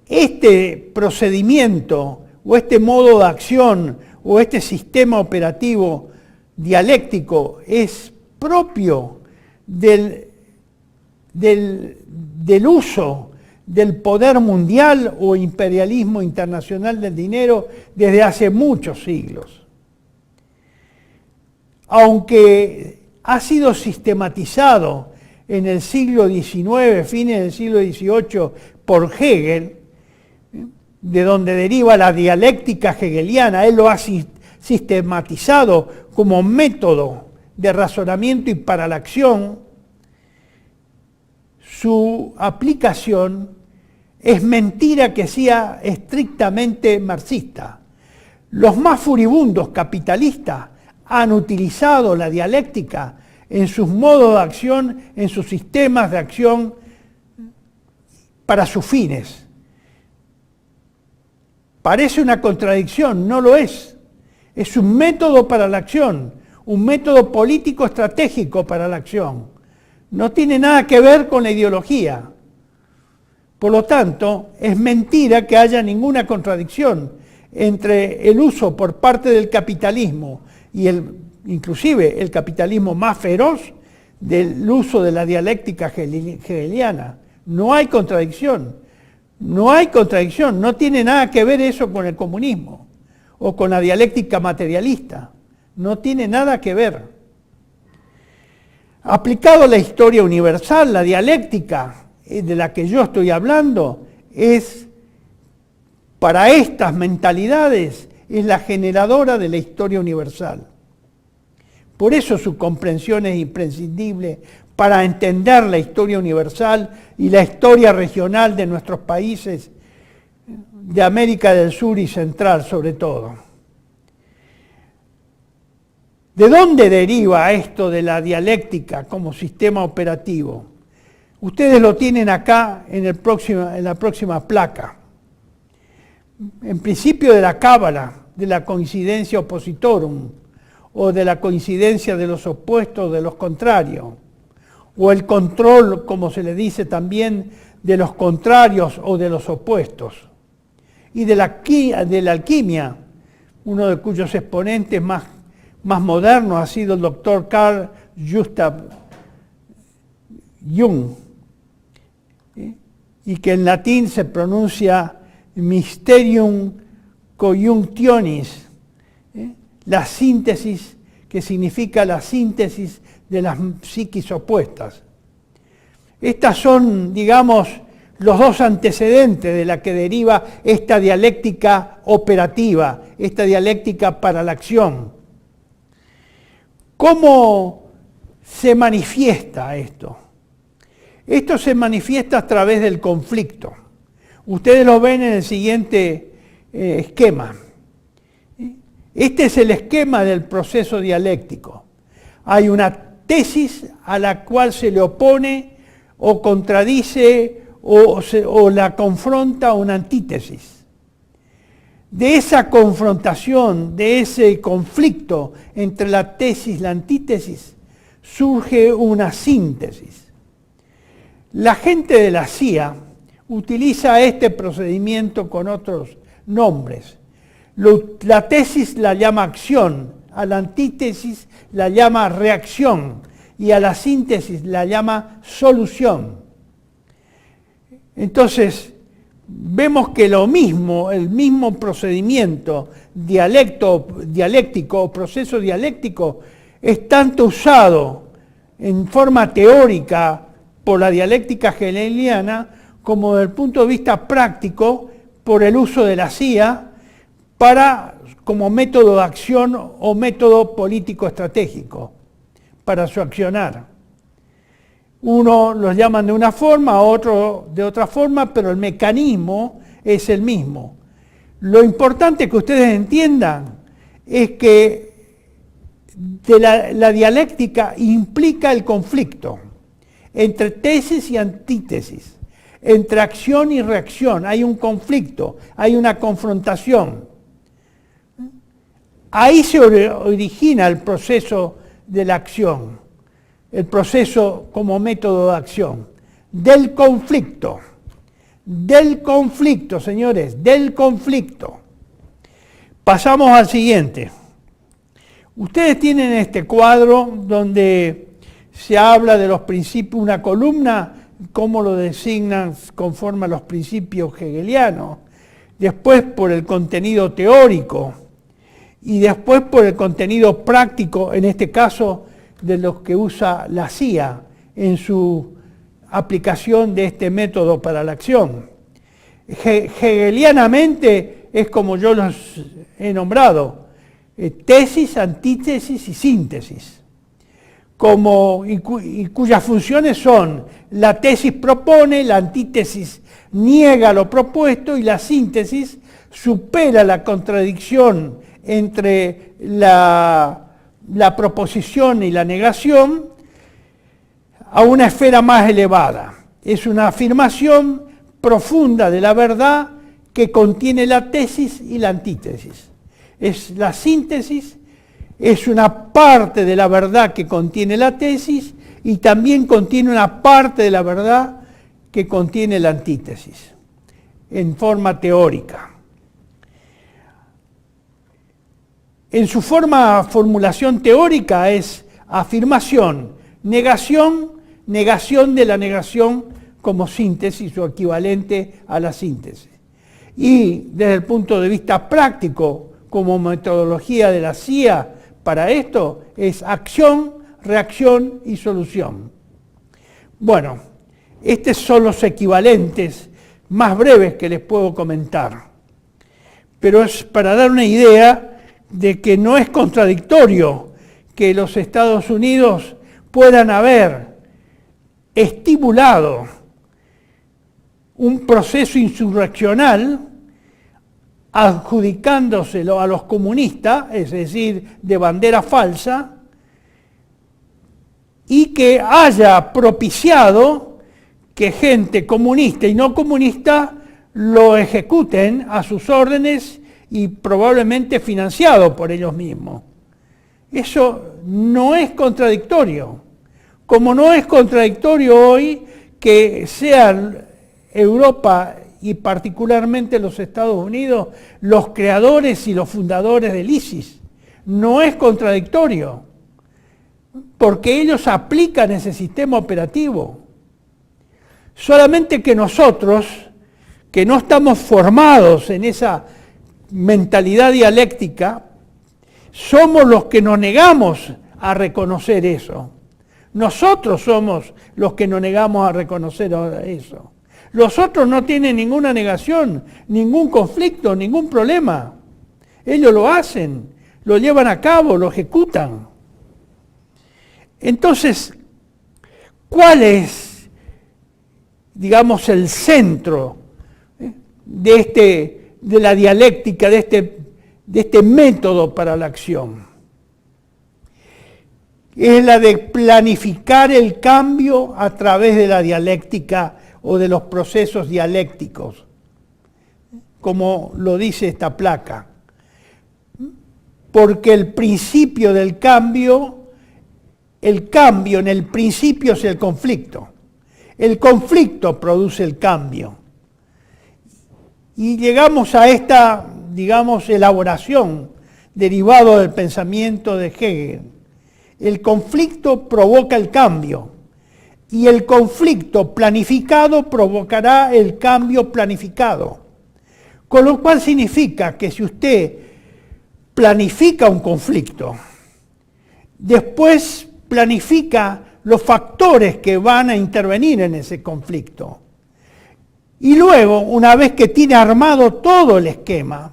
Este procedimiento o este modo de acción o este sistema operativo dialéctico es propio del uso del poder mundial o imperialismo internacional del dinero desde hace muchos siglos. Aunque ha sido sistematizado en el siglo XIX, fines del siglo XVIII, por Hegel, de donde deriva la dialéctica hegeliana, él lo ha sistematizado como método de razonamiento y para la acción, su aplicación es mentira que sea estrictamente marxista. Los más furibundos capitalistas han utilizado la dialéctica en sus modos de acción, en sus sistemas de acción para sus fines. Parece una contradicción, no lo es. Es un método para la acción, un método político estratégico para la acción. No tiene nada que ver con la ideología. Por lo tanto, es mentira que haya ninguna contradicción entre el uso por parte del capitalismo y inclusive el capitalismo más feroz del uso de la dialéctica hegeliana. No hay contradicción. No hay contradicción. No tiene nada que ver eso con el comunismo o con la dialéctica materialista. No tiene nada que ver. Aplicado a la historia universal, la dialéctica de la que yo estoy hablando es, para estas mentalidades, es la generadora de la historia universal. Por eso su comprensión es imprescindible para entender la historia universal y la historia regional de nuestros países, de América del Sur y Central sobre todo. ¿De dónde deriva esto de la dialéctica como sistema operativo? Ustedes lo tienen acá en la próxima placa. En principio de la cábala, de la coincidencia oppositorum, o de la coincidencia de los opuestos, de los contrarios, o el control, como se le dice también, de los contrarios o de los opuestos. Y de la alquimia, uno de cuyos exponentes más modernos ha sido el doctor Carl Gustav Jung, y que en latín se pronuncia Mysterium Conjunctionis, la síntesis, que significa la síntesis de las psiquis opuestas. Estas son, digamos, los dos antecedentes de la que deriva esta dialéctica operativa, esta dialéctica para la acción. ¿Cómo se manifiesta esto. Esto se manifiesta a través del conflicto. Ustedes lo ven en el siguiente esquema. Este es el esquema del proceso dialéctico. Hay una tesis a la cual se le opone o contradice o la confronta una antítesis. De esa confrontación, de ese conflicto entre la tesis y la antítesis, surge una síntesis. La gente de la CIA utiliza este procedimiento con otros nombres. La tesis la llama acción, a la antítesis la llama reacción y a la síntesis la llama solución. Entonces, vemos que el mismo procedimiento dialéctico o proceso dialéctico es tanto usado en forma teórica por la dialéctica hegeliana como desde el punto de vista práctico por el uso de la CIA como método de acción o método político estratégico para su accionar. Uno los llaman de una forma, otro de otra forma, pero el mecanismo es el mismo. Lo importante que ustedes entiendan es que la dialéctica implica el conflicto entre tesis y antítesis, entre acción y reacción. Hay un conflicto, hay una confrontación. Ahí se origina el proceso de la acción, el proceso como método de acción, del conflicto, señores, del conflicto. Pasamos al siguiente. Ustedes tienen este cuadro donde se habla de los principios, una columna, cómo lo designan conforme a los principios hegelianos, después por el contenido teórico, y después por el contenido práctico, en este caso de los que usa la CIA en su aplicación de este método para la acción. Hegelianamente es como yo los he nombrado, tesis, antítesis y síntesis, y cuyas funciones son: la tesis propone, la antítesis niega lo propuesto y la síntesis supera la contradicción entre la proposición y la negación a una esfera más elevada. Es una afirmación profunda de la verdad que contiene la tesis y la antítesis. La síntesis es una parte de la verdad que contiene la tesis y también contiene una parte de la verdad que contiene la antítesis, en forma teórica. En su formulación teórica es afirmación, negación, negación de la negación como síntesis o equivalente a la síntesis. Y desde el punto de vista práctico, como metodología de la CIA para esto, es acción, reacción y solución. Bueno, estos son los equivalentes más breves que les puedo comentar. Pero es para dar una idea de que no es contradictorio que los Estados Unidos puedan haber estimulado un proceso insurreccional adjudicándoselo a los comunistas, es decir, de bandera falsa, y que haya propiciado que gente comunista y no comunista lo ejecuten a sus órdenes y probablemente financiado por ellos mismos. Eso no es contradictorio. Como no es contradictorio hoy que sean Europa y particularmente los Estados Unidos los creadores y los fundadores del ISIS. No es contradictorio, porque ellos aplican ese sistema operativo. Solamente que nosotros, que no estamos formados en esa mentalidad dialéctica, somos los que nos negamos a reconocer eso. Nosotros somos los que nos negamos a reconocer eso. Los otros no tienen ninguna negación, ningún conflicto, ningún problema. Ellos lo hacen, lo llevan a cabo, lo ejecutan. Entonces, ¿cuál es, digamos, el centro de la dialéctica, de este método para la acción? Es la de planificar el cambio a través de la dialéctica o de los procesos dialécticos, como lo dice esta placa. Porque el principio del cambio en el principio es el conflicto. El conflicto produce el cambio. Y llegamos a esta, digamos, elaboración derivado del pensamiento de Hegel. El conflicto provoca el cambio y el conflicto planificado provocará el cambio planificado. Con lo cual significa que si usted planifica un conflicto, después planifica los factores que van a intervenir en ese conflicto. Y luego, una vez que tiene armado todo el esquema,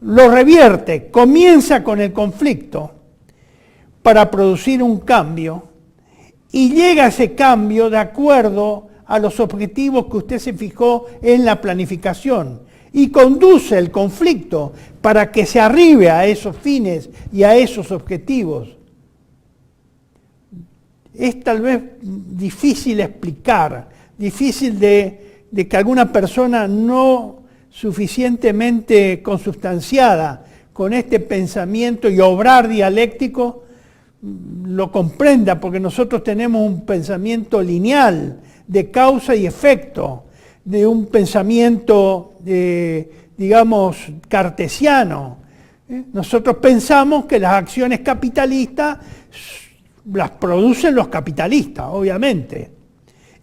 lo revierte, comienza con el conflicto para producir un cambio y llega a ese cambio de acuerdo a los objetivos que usted se fijó en la planificación y conduce el conflicto para que se arribe a esos fines y a esos objetivos. Es tal vez difícil explicar, difícil de que alguna persona no suficientemente consubstanciada con este pensamiento y obrar dialéctico lo comprenda, porque nosotros tenemos un pensamiento lineal de causa y efecto, de un pensamiento, digamos, cartesiano. Nosotros pensamos que las acciones capitalistas las producen los capitalistas, obviamente,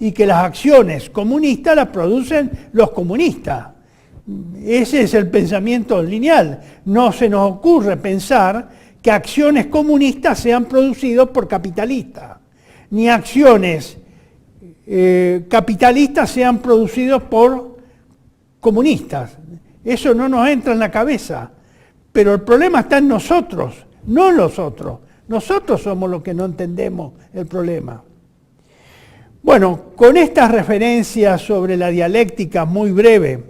y que las acciones comunistas las producen los comunistas. Ese es el pensamiento lineal. No se nos ocurre pensar que acciones comunistas sean producidas por capitalistas, ni acciones capitalistas sean producidas por comunistas. Eso no nos entra en la cabeza. Pero el problema está en nosotros, no en los otros. Nosotros somos los que no entendemos el problema. Bueno, con estas referencias sobre la dialéctica muy breve,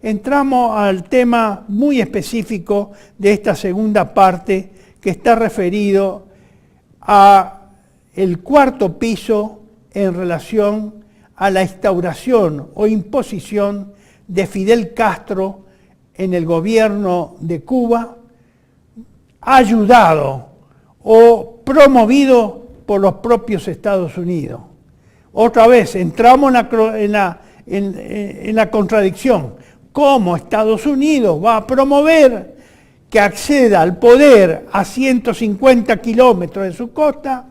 entramos al tema muy específico de esta segunda parte, que está referido a el cuarto piso en relación a la instauración o imposición de Fidel Castro en el gobierno de Cuba, ayudado o promovido por los propios Estados Unidos. Otra vez, entramos en la contradicción. ¿Cómo Estados Unidos va a promover que acceda al poder a 150 kilómetros de su costa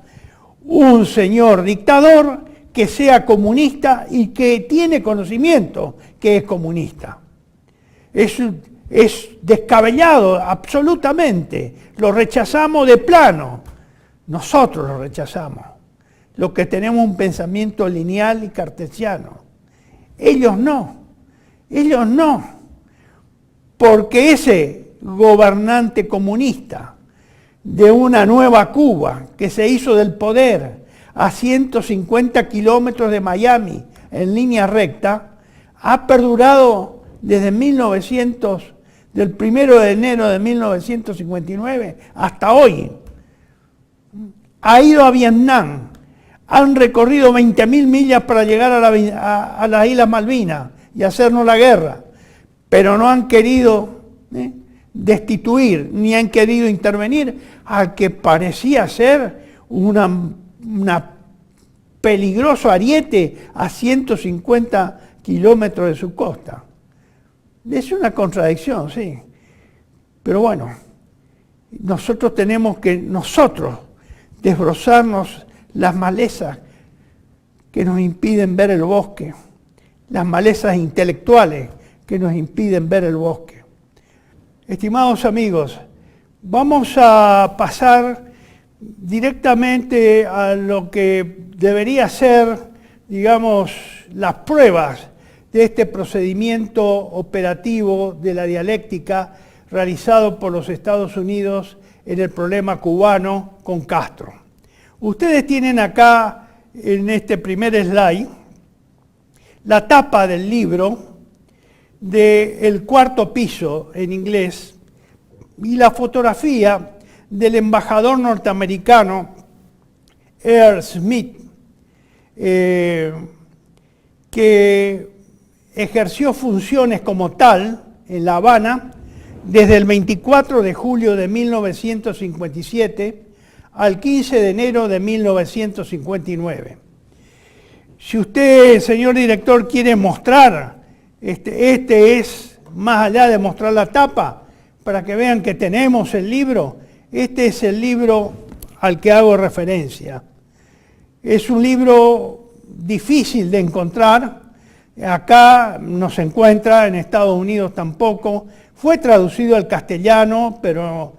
un señor dictador que sea comunista y que tiene conocimiento que es comunista? Es descabellado absolutamente, lo rechazamos de plano, nosotros lo rechazamos, los que tenemos un pensamiento lineal y cartesiano. Ellos no, porque ese gobernante comunista de una nueva Cuba que se hizo del poder a 150 kilómetros de Miami en línea recta, ha perdurado desde del 1 de enero de 1959 hasta hoy. Ha ido a Vietnam, han recorrido 20.000 millas para llegar a las Islas Malvinas y hacernos la guerra, pero no han querido destituir, ni han querido intervenir al que parecía ser una peligroso ariete a 150 kilómetros de su costa. Es una contradicción, sí. Pero bueno, nosotros tenemos que desbrozarnos las malezas que nos impiden ver el bosque, las malezas intelectuales que nos impiden ver el bosque. Estimados amigos, vamos a pasar directamente a lo que debería ser, digamos, las pruebas de este procedimiento operativo de la dialéctica realizado por los Estados Unidos en el problema cubano con Castro. Ustedes tienen acá, en este primer slide, la tapa del libro del cuarto piso en inglés y la fotografía del embajador norteamericano Earl Smith, que ejerció funciones como tal en La Habana desde el 24 de julio de 1957 al 15 de enero de 1959. Si usted, señor director, quiere mostrar, este es, más allá de mostrar la tapa, para que vean que tenemos el libro, este es el libro al que hago referencia. Es un libro difícil de encontrar, acá no se encuentra, en Estados Unidos tampoco, fue traducido al castellano, pero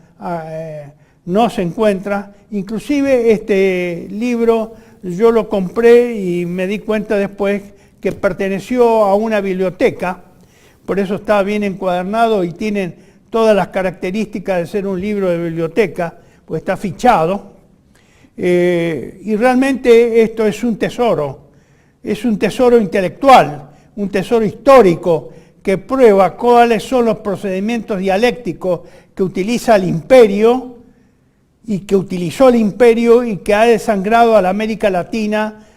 no se encuentra. Inclusive este libro yo lo compré y me di cuenta después que perteneció a una biblioteca, por eso está bien encuadernado y tiene todas las características de ser un libro de biblioteca, pues está fichado. Y realmente esto es un tesoro intelectual, un tesoro histórico que prueba cuáles son los procedimientos dialécticos que utiliza el imperio y que utilizó el imperio y que ha desangrado a la América Latina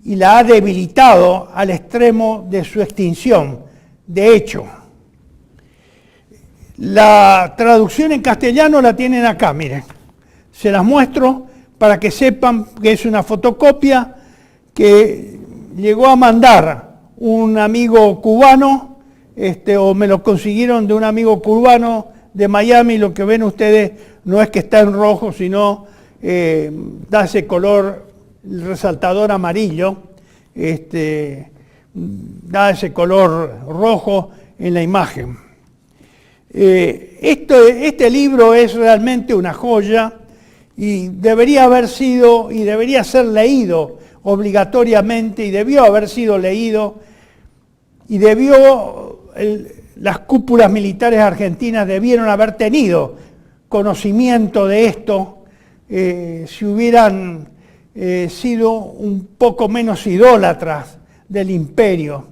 y la ha debilitado al extremo de su extinción. De hecho, la traducción en castellano la tienen acá, miren. Se las muestro para que sepan que es una fotocopia que llegó a mandar un amigo cubano, o me lo consiguieron de un amigo cubano de Miami. Lo que ven ustedes no es que está en rojo, sino da ese color resaltador amarillo, da ese color rojo en la imagen. Este libro es realmente una joya y debería haber sido y debería ser leído obligatoriamente, y debió haber sido leído, y las cúpulas militares argentinas debieron haber tenido conocimiento de esto si hubieran sido un poco menos idólatras del imperio,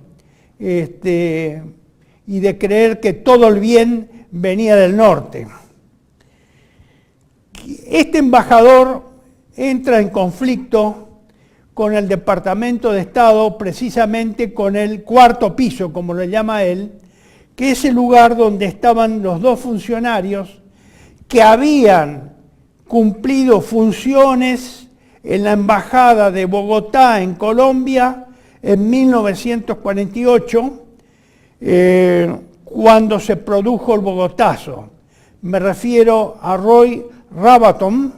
y de creer que todo el bien venía del norte. Este embajador entra en conflicto con el Departamento de Estado, precisamente con el cuarto piso, como lo llama él, que es el lugar donde estaban los dos funcionarios que habían cumplido funciones en la Embajada de Bogotá, en Colombia, en 1948, cuando se produjo el Bogotazo. Me refiero a Roy Rabaton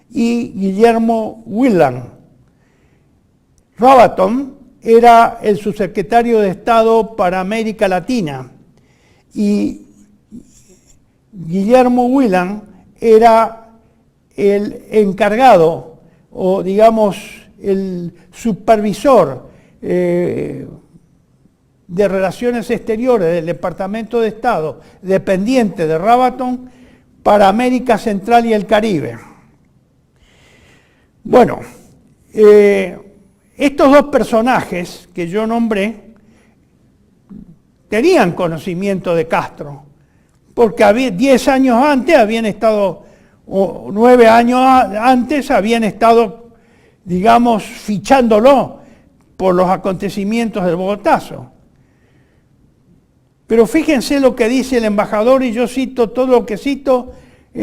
y Guillermo Whelan. Rabaton era el subsecretario de Estado para América Latina y Guillermo Whelan era el encargado, o digamos el supervisor de Relaciones Exteriores del Departamento de Estado, dependiente de Rabaton para América Central y el Caribe. Bueno, estos dos personajes que yo nombré tenían conocimiento de Castro, porque 10 años antes habían estado, o 9 años antes habían estado, digamos, fichándolo por los acontecimientos del Bogotazo. Pero fíjense lo que dice el embajador, y yo cito, todo lo que cito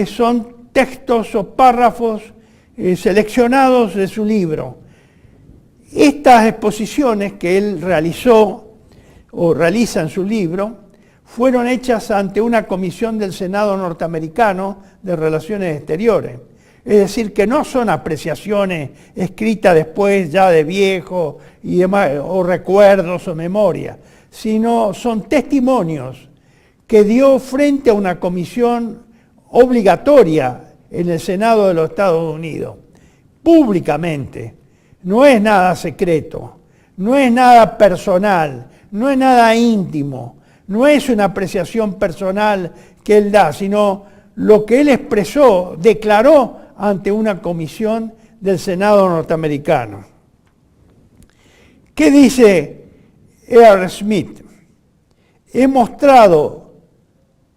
son textos o párrafos seleccionados de su libro. Estas exposiciones que él realizó o realiza en su libro fueron hechas ante una comisión del Senado norteamericano de Relaciones Exteriores. Es decir, que no son apreciaciones escritas después ya de viejo y demás, o recuerdos o memoria, sino son testimonios que dio frente a una comisión obligatoria en el Senado de los Estados Unidos, públicamente. No es nada secreto, no es nada personal, no es nada íntimo, no es una apreciación personal que él da, sino lo que él expresó, declaró ante una comisión del Senado norteamericano. ¿Qué dice E.R. Smith? He mostrado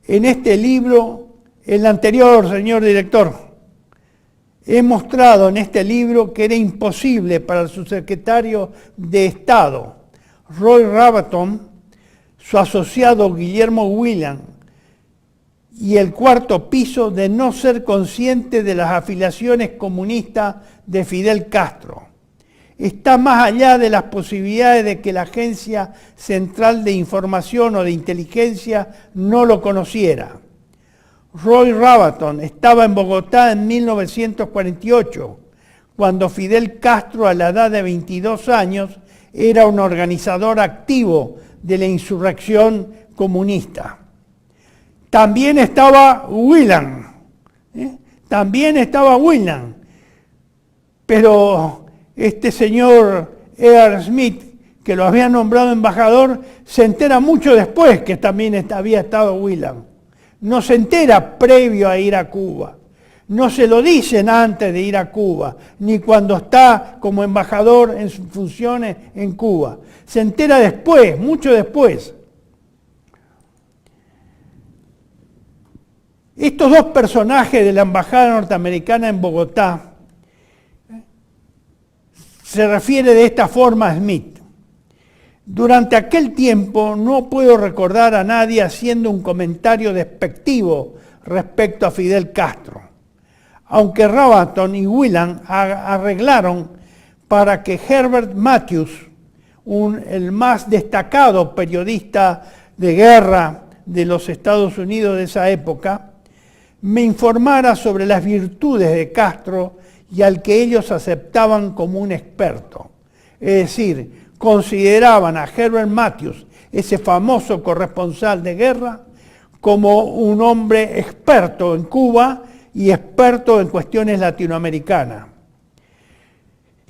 en este libro, el anterior, señor director, he mostrado en este libro que era imposible para el subsecretario de Estado, Roy Rabaton, su asociado Guillermo Whelan y el cuarto piso de no ser consciente de las afiliaciones comunistas de Fidel Castro. Está más allá de las posibilidades de que la Agencia Central de Información o de Inteligencia no lo conociera. Roy Rabaton estaba en Bogotá en 1948, cuando Fidel Castro, a la edad de 22 años, era un organizador activo de la insurrección comunista. También estaba Whelan, pero este señor E.R. Smith, que lo había nombrado embajador, se entera mucho después que también había estado Whelan. No se entera previo a ir a Cuba. No se lo dicen antes de ir a Cuba, ni cuando está como embajador en sus funciones en Cuba. Se entera después, mucho después. Estos dos personajes de la embajada norteamericana en Bogotá se refiere de esta forma a Smith. Durante aquel tiempo no puedo recordar a nadie haciendo un comentario despectivo respecto a Fidel Castro, aunque Rabaton y Whelan arreglaron para que Herbert Matthews, el más destacado periodista de guerra de los Estados Unidos de esa época, me informara sobre las virtudes de Castro y al que ellos aceptaban como un experto. Es decir, consideraban a Herbert Matthews, ese famoso corresponsal de guerra, como un hombre experto en Cuba y experto en cuestiones latinoamericanas,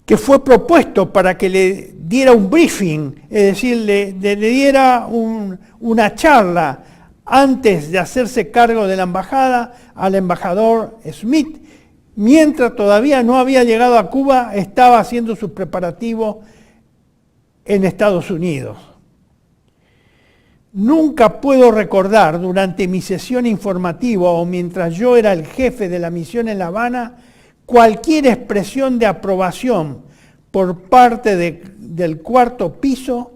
que fue propuesto para que le diera un briefing, es decir, le diera una charla antes de hacerse cargo de la embajada al embajador Smith, mientras todavía no había llegado a Cuba, estaba haciendo sus preparativos en Estados Unidos. Nunca puedo recordar durante mi sesión informativa o mientras yo era el jefe de la misión en La Habana cualquier expresión de aprobación por parte del cuarto piso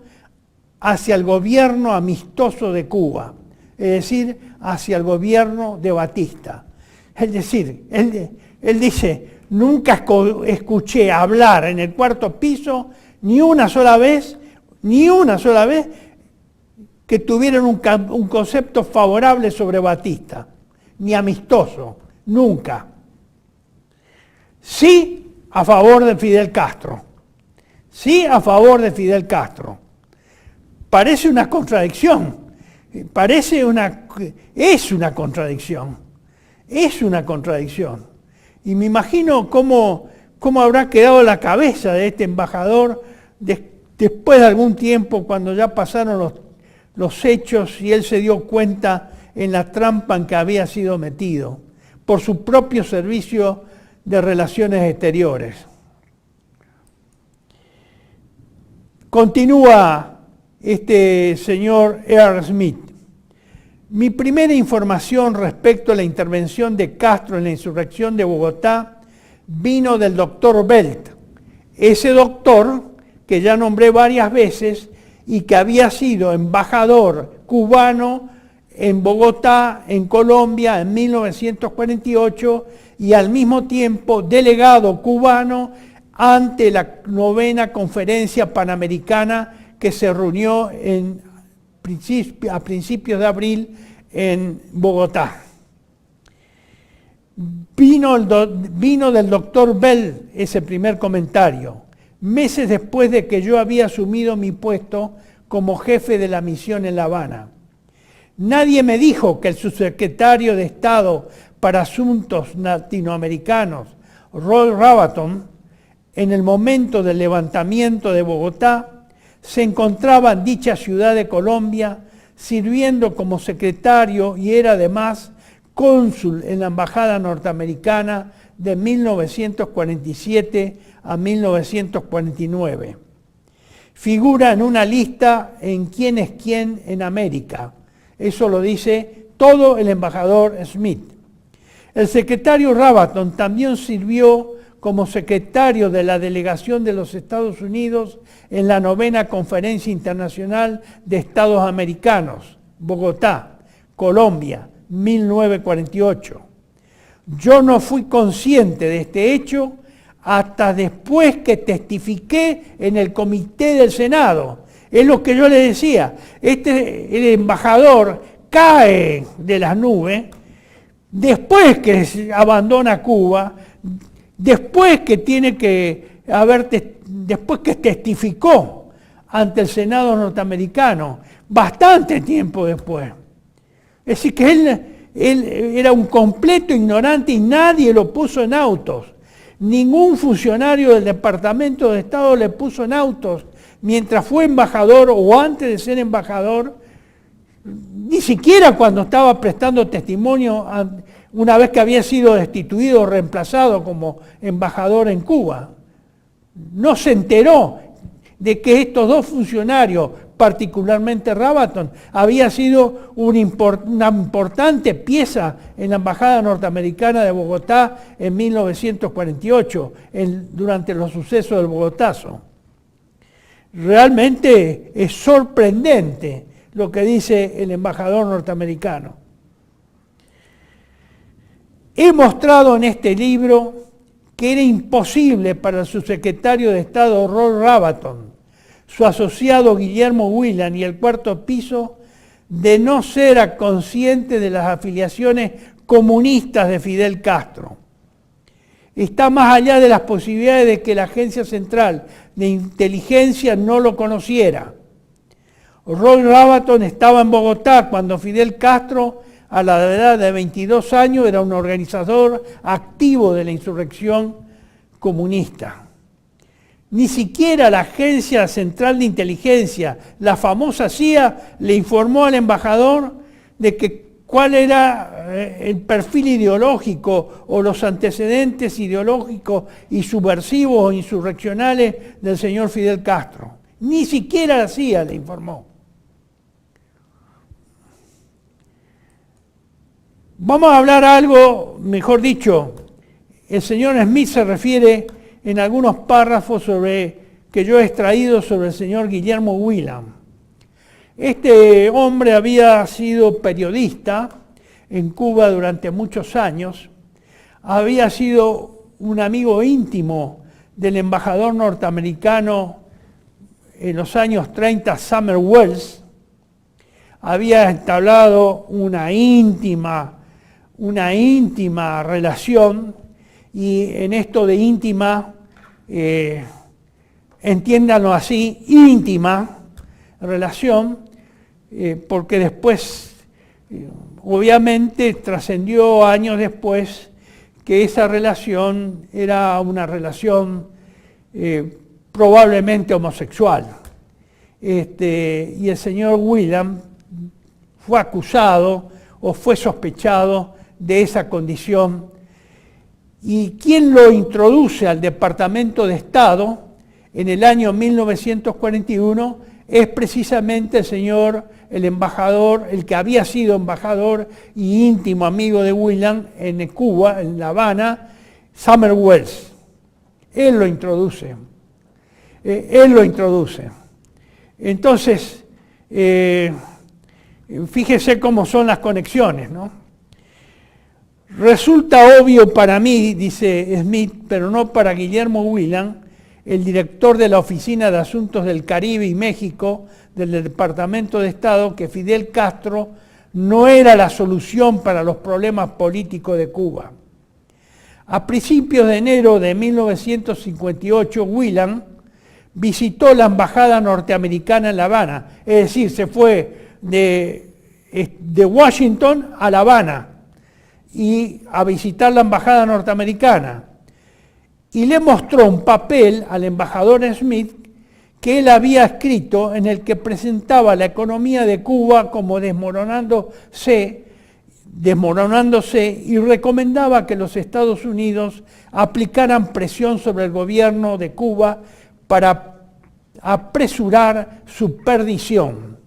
hacia el gobierno amistoso de Cuba, es decir, hacia el gobierno de Batista. Es decir, él dice, nunca escuché hablar en el cuarto piso ni una sola vez, que tuvieran un concepto favorable sobre Batista, ni amistoso, nunca. Sí a favor de Fidel Castro, sí a favor de Fidel Castro. Parece una contradicción, es una contradicción. Y me imagino cómo habrá quedado la cabeza de este embajador después de algún tiempo, cuando ya pasaron los hechos y él se dio cuenta en la trampa en que había sido metido por su propio servicio de relaciones exteriores. Continúa este señor E.R. Smith. Mi primera información respecto a la intervención de Castro en la insurrección de Bogotá vino del doctor Belt, ese doctor que ya nombré varias veces y que había sido embajador cubano en Bogotá, en Colombia, en 1948, y al mismo tiempo delegado cubano ante la 9ª Conferencia Panamericana que se reunió a principios de abril en Bogotá. Vino del doctor Bell ese primer comentario, meses después de que yo había asumido mi puesto como jefe de la misión en La Habana. Nadie me dijo que el subsecretario de Estado para Asuntos Latinoamericanos, Roy Rabaton, en el momento del levantamiento de Bogotá, se encontraba en dicha ciudad de Colombia sirviendo como secretario y era además cónsul en la embajada norteamericana de 1947 a 1949. Figura en una lista en quién es quién en América. Eso lo dice todo el embajador Smith. El secretario Rabaton también sirvió como secretario de la delegación de los Estados Unidos en la 9ª Conferencia Internacional de Estados Americanos, Bogotá, Colombia, 1948. Yo no fui consciente de este hecho hasta después que testifiqué en el comité del Senado. Es lo que yo le decía, el embajador cae de las nubes después que abandona Cuba, después que después que testificó ante el Senado norteamericano, bastante tiempo después. Es decir, que él era un completo ignorante y nadie lo puso en autos. Ningún funcionario del Departamento de Estado le puso en autos mientras fue embajador o antes de ser embajador, ni siquiera cuando estaba prestando testimonio una vez que había sido destituido o reemplazado como embajador en Cuba. No se enteró de que estos dos funcionarios, particularmente Rabaton, había sido una importante pieza en la Embajada Norteamericana de Bogotá en 1948, durante los sucesos del Bogotazo. Realmente es sorprendente lo que dice el embajador norteamericano. He mostrado en este libro que era imposible para el subsecretario de Estado Roy Rabaton, su asociado Guillermo Whelan y el Cuarto Piso de no ser consciente de las afiliaciones comunistas de Fidel Castro. Está más allá de las posibilidades de que la Agencia Central de Inteligencia no lo conociera. Roy Rabaton estaba en Bogotá cuando Fidel Castro, a la edad de 22 años, era un organizador activo de la insurrección comunista. Ni siquiera la Agencia Central de Inteligencia, la famosa CIA, le informó al embajador de cuál era el perfil ideológico o los antecedentes ideológicos y subversivos o insurreccionales del señor Fidel Castro. Ni siquiera la CIA le informó. Vamos a hablar algo, mejor dicho, el señor Smith se refiere en algunos párrafos que yo he extraído sobre el señor Guillermo Whelan. Este hombre había sido periodista en Cuba durante muchos años, había sido un amigo íntimo del embajador norteamericano en los años 30, Sumner Welles, había entablado una íntima relación, y en esto de íntima, entiéndanlo así, íntima relación, porque después, obviamente, trascendió años después que esa relación era una relación probablemente homosexual. Y el señor Whelan fue acusado o fue sospechado de esa condición. ¿Y quién lo introduce al Departamento de Estado en el año 1941? Es precisamente el embajador, el que había sido embajador y íntimo amigo de Whelan en Cuba, en La Habana, Sumner Welles. Él lo introduce. Entonces, fíjese cómo son las conexiones, ¿no? Resulta obvio para mí, dice Smith, pero no para Guillermo Whelan, el director de la Oficina de Asuntos del Caribe y México del Departamento de Estado, que Fidel Castro no era la solución para los problemas políticos de Cuba. A principios de enero de 1958, Whelan visitó la embajada norteamericana en La Habana, es decir, se fue de Washington a La Habana y a visitar la embajada norteamericana, y le mostró un papel al embajador Smith que él había escrito, en el que presentaba la economía de Cuba como desmoronándose desmoronándose, y recomendaba que los Estados Unidos aplicaran presión sobre el gobierno de Cuba para apresurar su perdición.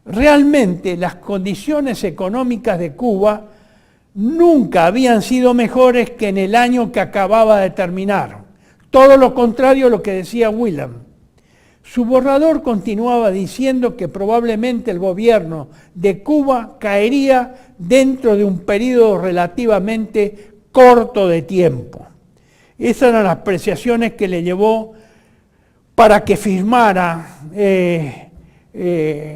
Realmente las condiciones económicas de Cuba nunca habían sido mejores que en el año que acababa de terminar. Todo lo contrario a lo que decía Whelan. Su borrador continuaba diciendo que probablemente el gobierno de Cuba caería dentro de un periodo relativamente corto de tiempo. Esas eran las apreciaciones que le llevó para que firmara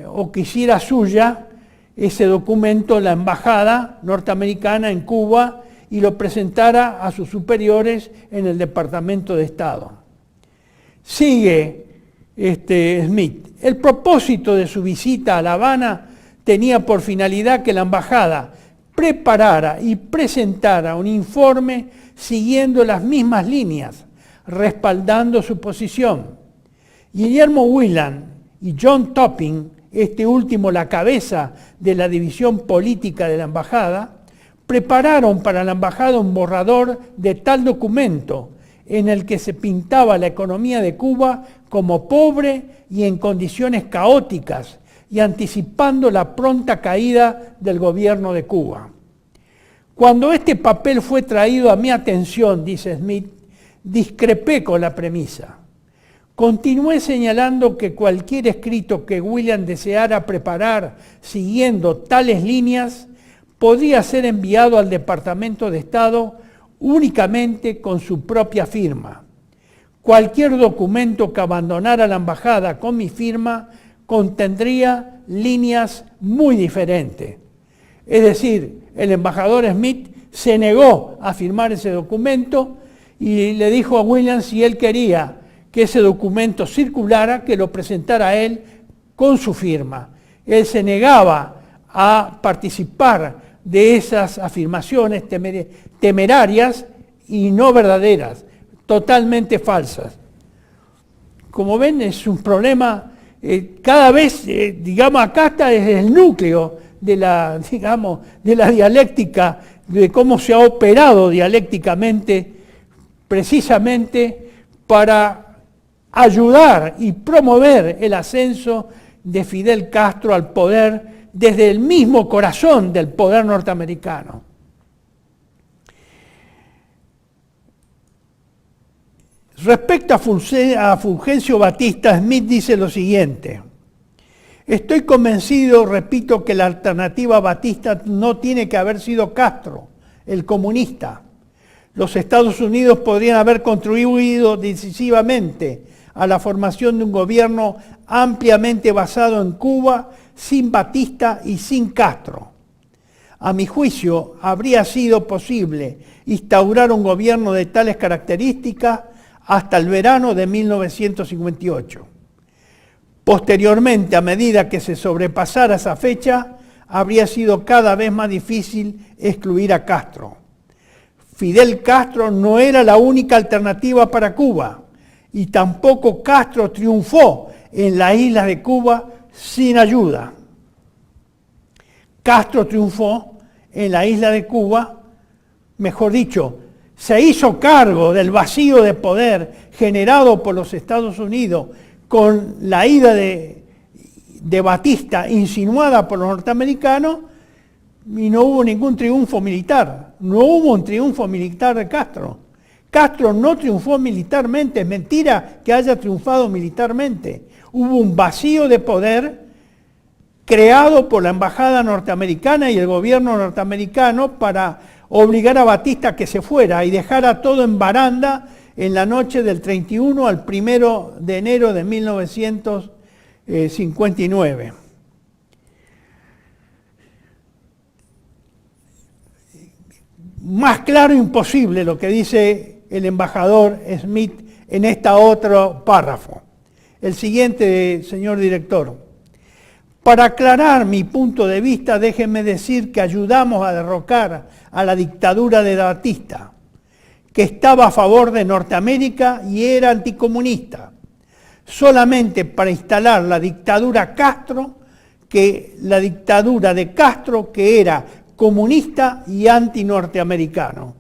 o que hiciera suya ese documento en la embajada norteamericana en Cuba y lo presentara a sus superiores en el Departamento de Estado. Sigue Smith. El propósito de su visita a La Habana tenía por finalidad que la embajada preparara y presentara un informe siguiendo las mismas líneas, respaldando su posición. Guillermo Whelan y John Topping, este último la cabeza de la división política de la embajada, prepararon para la embajada un borrador de tal documento en el que se pintaba la economía de Cuba como pobre y en condiciones caóticas, y anticipando la pronta caída del gobierno de Cuba. Cuando este papel fue traído a mi atención, dice Smith, discrepé con la premisa. Continué señalando que cualquier escrito que Whelan deseara preparar siguiendo tales líneas podría ser enviado al Departamento de Estado únicamente con su propia firma. Cualquier documento que abandonara la embajada con mi firma contendría líneas muy diferentes. Es decir, el embajador Smith se negó a firmar ese documento y le dijo a Whelan si él quería que ese documento circulara, que lo presentara él con su firma. Él se negaba a participar de esas afirmaciones temerarias y no verdaderas, totalmente falsas. Como ven, es un problema, cada vez, acá está desde el núcleo de la dialéctica, de cómo se ha operado dialécticamente, precisamente para ayudar y promover el ascenso de Fidel Castro al poder desde el mismo corazón del poder norteamericano. Respecto a Fulgencio Batista, Smith dice lo siguiente: estoy convencido, repito, que la alternativa a Batista no tiene que haber sido Castro, el comunista. Los Estados Unidos podrían haber contribuido decisivamente a la formación de un gobierno ampliamente basado en Cuba, sin Batista y sin Castro. A mi juicio, habría sido posible instaurar un gobierno de tales características hasta el verano de 1958. Posteriormente, a medida que se sobrepasara esa fecha, habría sido cada vez más difícil excluir a Castro. Fidel Castro no era la única alternativa para Cuba, y tampoco Castro triunfó en la isla de Cuba sin ayuda. Castro triunfó en la isla de Cuba, mejor dicho, se hizo cargo del vacío de poder generado por los Estados Unidos con la ida de Batista insinuada por los norteamericanos, y no hubo ningún triunfo militar. No hubo un triunfo militar de Castro. Castro no triunfó militarmente, es mentira que haya triunfado militarmente. Hubo un vacío de poder creado por la embajada norteamericana y el gobierno norteamericano para obligar a Batista a que se fuera y dejara todo en baranda en la noche del 31 al 1 de enero de 1959. Más claro imposible lo que dice el embajador Smith en este otro párrafo. El siguiente, señor director. Para aclarar mi punto de vista, déjenme decir que ayudamos a derrocar a la dictadura de Batista, que estaba a favor de Norteamérica y era anticomunista. Solamente para instalar la dictadura Castro que la dictadura de Castro, que era comunista y anti-norteamericano.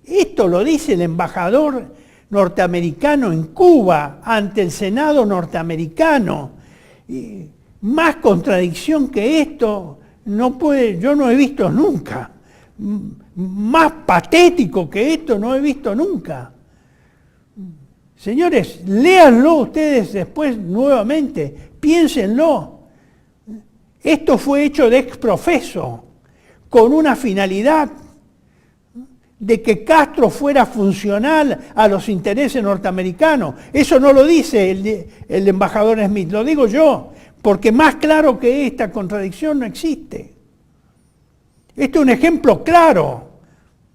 Esto lo dice el embajador norteamericano en Cuba ante el Senado norteamericano. Y más contradicción que esto yo no he visto nunca. Más patético que esto no he visto nunca. Señores, léanlo ustedes después nuevamente, piénsenlo. Esto fue hecho de ex profeso, con una finalidad de que Castro fuera funcional a los intereses norteamericanos. Eso no lo dice el embajador Smith, lo digo yo, porque más claro que esta contradicción no existe. Esto es un ejemplo claro.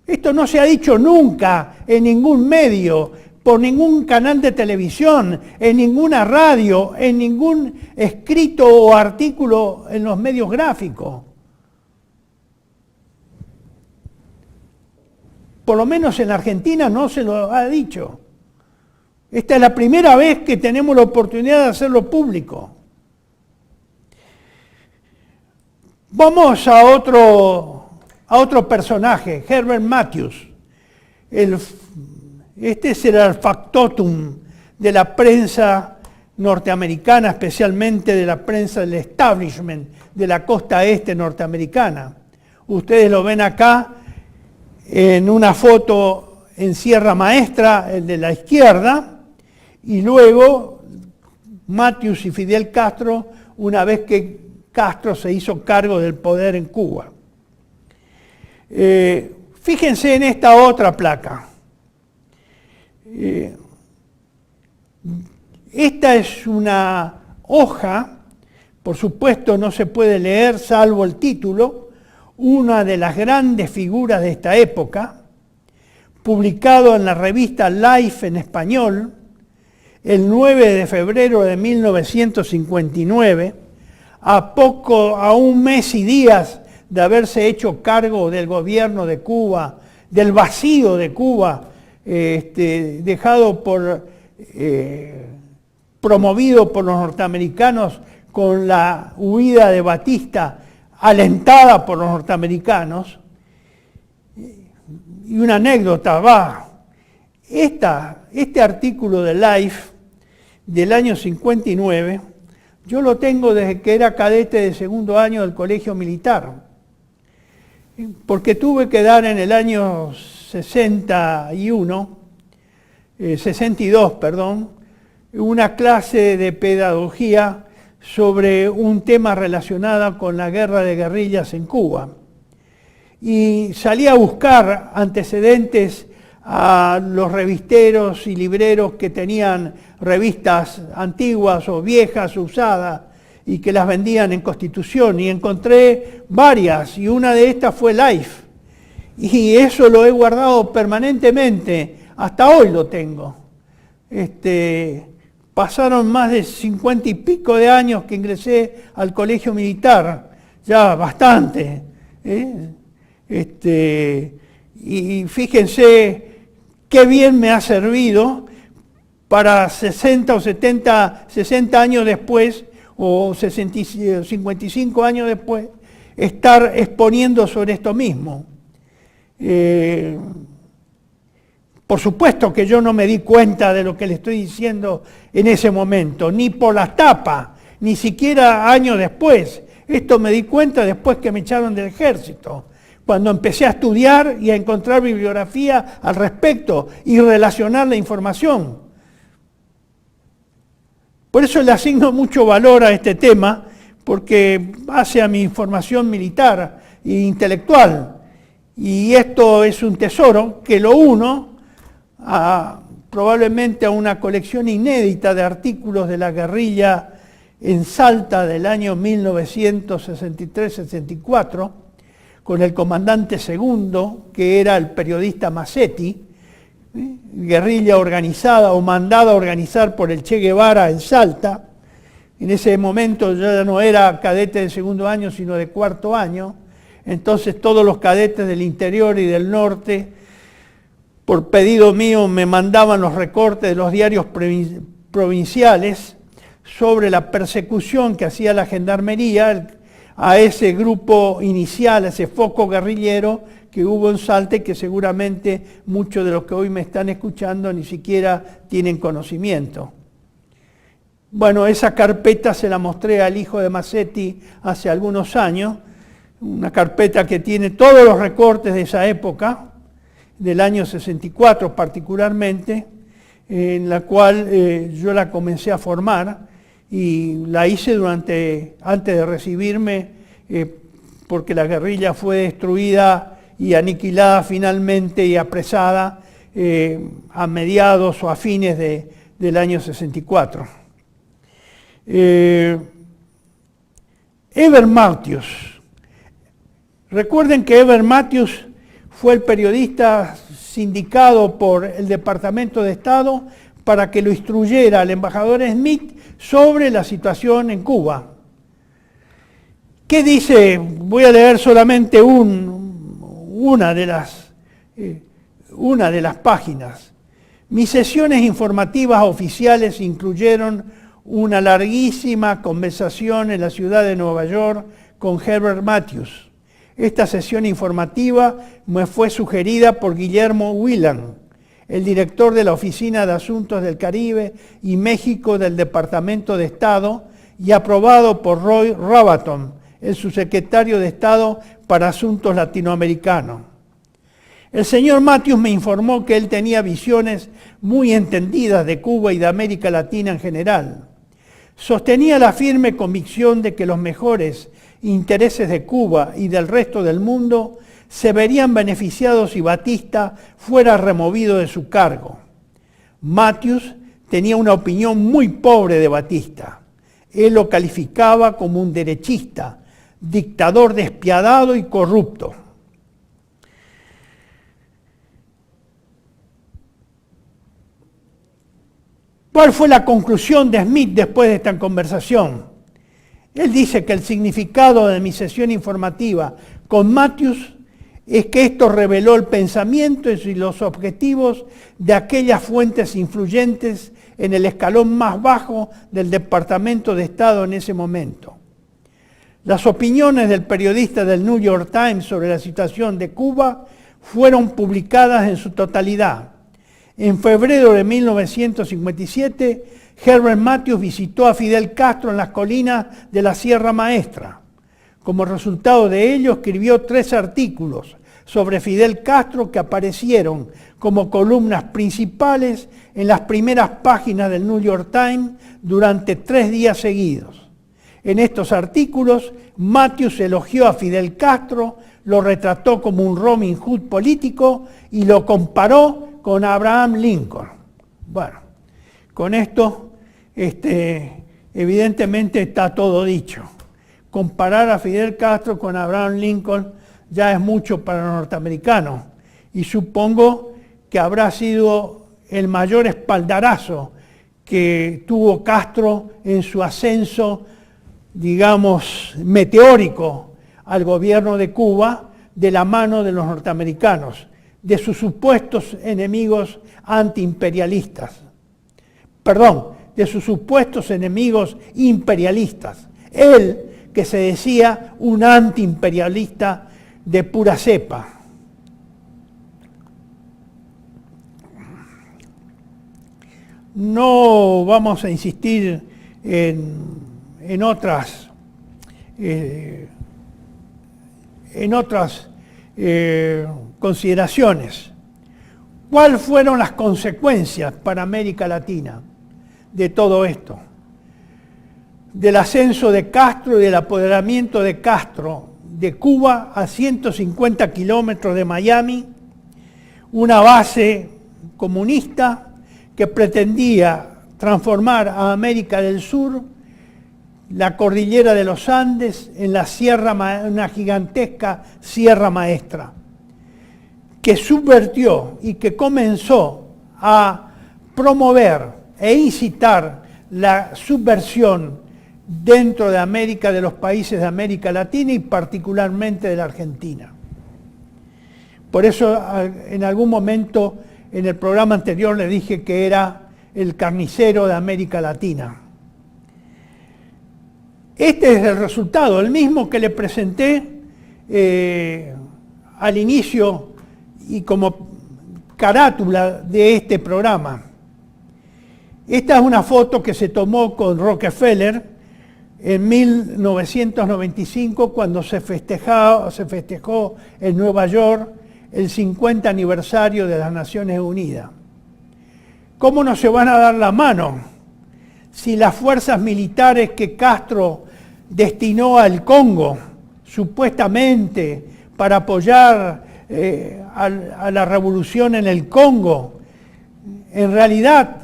Esto no se ha dicho nunca en ningún medio, por ningún canal de televisión, en ninguna radio, en ningún escrito o artículo en los medios gráficos. Por lo menos en Argentina no se lo ha dicho. Esta es la primera vez que tenemos la oportunidad de hacerlo público. Vamos a otro personaje, Herbert Matthews. Este será el factotum de la prensa norteamericana, especialmente de la prensa del establishment de la costa este norteamericana. Ustedes lo ven acá en una foto en Sierra Maestra, el de la izquierda, y luego Matthews y Fidel Castro, una vez que Castro se hizo cargo del poder en Cuba. Fíjense en esta otra placa. Esta es una hoja, por supuesto no se puede leer salvo el título, una de las grandes figuras de esta época, publicado en la revista Life en español, el 9 de febrero de 1959, a un mes y días de haberse hecho cargo del gobierno de Cuba, del vacío de Cuba, dejado promovido por los norteamericanos con la huida de Batista, alentada por los norteamericanos. Y una anécdota, este artículo de Life del año 59, yo lo tengo desde que era cadete de segundo año del colegio militar, porque tuve que dar en el año 62, una clase de pedagogía sobre un tema relacionado con la guerra de guerrillas en Cuba. Y salí a buscar antecedentes a los revisteros y libreros que tenían revistas antiguas o viejas, usadas, y que las vendían en Constitución, y encontré varias, y una de estas fue Life. Y eso lo he guardado permanentemente, hasta hoy lo tengo. Pasaron más de 50 y pico de años que ingresé al colegio militar, ya bastante. Y fíjense qué bien me ha servido para 60 o 60 años después, o 55 años después, estar exponiendo sobre esto mismo. Por supuesto que yo no me di cuenta de lo que le estoy diciendo en ese momento, ni por las tapas, ni siquiera años después. Esto me di cuenta después que me echaron del ejército, cuando empecé a estudiar y a encontrar bibliografía al respecto y relacionar la información. Por eso le asigno mucho valor a este tema, porque hace a mi formación militar e intelectual. Y esto es un tesoro que lo uno probablemente a una colección inédita de artículos de la guerrilla en Salta del año 1963-64, con el comandante segundo, que era el periodista Massetti, guerrilla organizada o mandada a organizar por el Che Guevara en Salta. En ese momento yo ya no era cadete de segundo año, sino de cuarto año. Entonces todos los cadetes del interior y del norte, por pedido mío, me mandaban los recortes de los diarios provinciales sobre la persecución que hacía la gendarmería a ese grupo inicial, a ese foco guerrillero que hubo en Salta y que seguramente muchos de los que hoy me están escuchando ni siquiera tienen conocimiento. Bueno, esa carpeta se la mostré al hijo de Massetti hace algunos años, una carpeta que tiene todos los recortes de esa época, del año 64 particularmente, en la cual yo la comencé a formar y la hice antes de recibirme, porque la guerrilla fue destruida y aniquilada finalmente y apresada a mediados o a fines del año 64. Eber Matthews. Recuerden que Eber Matthews fue el periodista sindicado por el Departamento de Estado para que lo instruyera al embajador Smith sobre la situación en Cuba. ¿Qué dice? Voy a leer solamente una de las páginas. Mis sesiones informativas oficiales incluyeron una larguísima conversación en la ciudad de Nueva York con Herbert Matthews. Esta sesión informativa me fue sugerida por Guillermo Whelan, el director de la Oficina de Asuntos del Caribe y México del Departamento de Estado, y aprobado por Roy Robaton, el subsecretario de Estado para Asuntos Latinoamericanos. El señor Matthews me informó que él tenía visiones muy entendidas de Cuba y de América Latina en general. Sostenía la firme convicción de que los mejores intereses de Cuba y del resto del mundo se verían beneficiados si Batista fuera removido de su cargo. Matthews tenía una opinión muy pobre de Batista. Él lo calificaba como un derechista, dictador despiadado y corrupto. ¿Cuál fue la conclusión de Smith después de esta conversación? Él dice que el significado de mi sesión informativa con Matthews es que esto reveló el pensamiento y los objetivos de aquellas fuentes influyentes en el escalón más bajo del Departamento de Estado en ese momento. Las opiniones del periodista del New York Times sobre la situación de Cuba fueron publicadas en su totalidad. En febrero de 1957, Herbert Matthews visitó a Fidel Castro en las colinas de la Sierra Maestra. Como resultado de ello, escribió 3 artículos sobre Fidel Castro que aparecieron como columnas principales en las primeras páginas del New York Times durante 3 días seguidos. En estos artículos, Matthews elogió a Fidel Castro, lo retrató como un Robin Hood político y lo comparó con Abraham Lincoln. Bueno, con esto evidentemente está todo dicho. Comparar a Fidel Castro con Abraham Lincoln ya es mucho para los norteamericanos y supongo que habrá sido el mayor espaldarazo que tuvo Castro en su ascenso, digamos, meteórico al gobierno de Cuba de la mano de los norteamericanos, de sus supuestos enemigos antiimperialistas. Perdón, de sus supuestos enemigos imperialistas. Él, que se decía un antiimperialista de pura cepa. No vamos a insistir en otras consideraciones. ¿Cuáles fueron las consecuencias para América Latina de todo esto? Del ascenso de Castro y del apoderamiento de Castro de Cuba a 150 kilómetros de Miami, una base comunista que pretendía transformar a América del Sur, la cordillera de los Andes, en una gigantesca Sierra Maestra, que subvertió y que comenzó a promover e incitar la subversión dentro de América, de los países de América Latina y particularmente de la Argentina. Por eso en algún momento en el programa anterior le dije que era el carnicero de América Latina. Este es el resultado, el mismo que le presenté al inicio y como carátula de este programa. Esta es una foto que se tomó con Rockefeller en 1995 cuando se festejó en Nueva York el 50 aniversario de las Naciones Unidas. ¿Cómo no se van a dar la mano si las fuerzas militares que Castro destinó al Congo, supuestamente para apoyar a la revolución en el Congo, en realidad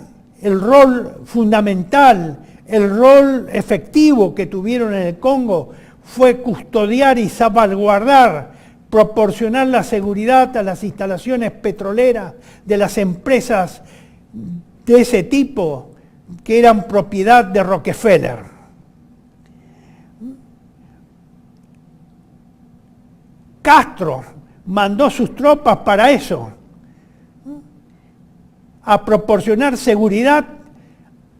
el rol fundamental, el rol efectivo que tuvieron en el Congo fue custodiar y salvaguardar, proporcionar la seguridad a las instalaciones petroleras de las empresas de ese tipo que eran propiedad de Rockefeller. Castro mandó sus tropas para eso, a proporcionar seguridad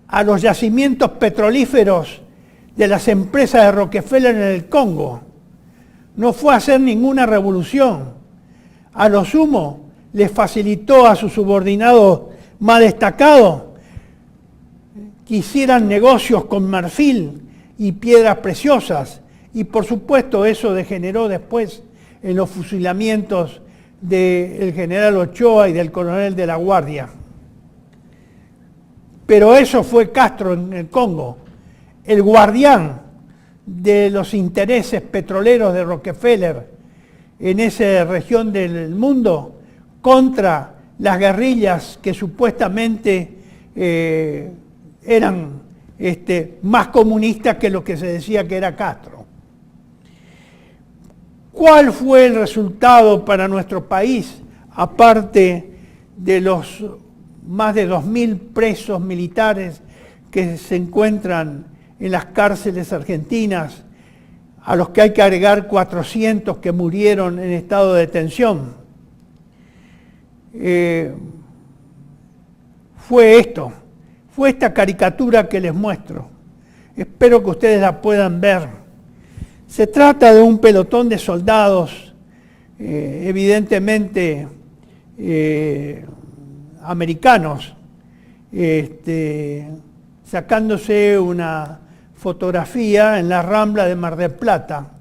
a los yacimientos petrolíferos de las empresas de Rockefeller en el Congo. No fue a hacer ninguna revolución. A lo sumo, les facilitó a sus subordinados más destacados que hicieran negocios con marfil y piedras preciosas. Y por supuesto eso degeneró después en los fusilamientos del general Ochoa y del coronel de la Guardia. Pero eso fue Castro en el Congo, el guardián de los intereses petroleros de Rockefeller en esa región del mundo contra las guerrillas que supuestamente eran más comunistas que lo que se decía que era Castro. ¿Cuál fue el resultado para nuestro país, aparte de los más de 2.000 presos militares que se encuentran en las cárceles argentinas, a los que hay que agregar 400 que murieron en estado de detención? Fue esta caricatura que les muestro. Espero que ustedes la puedan ver. Se trata de un pelotón de soldados, evidentemente americanos, sacándose una fotografía en la Rambla de Mar del Plata,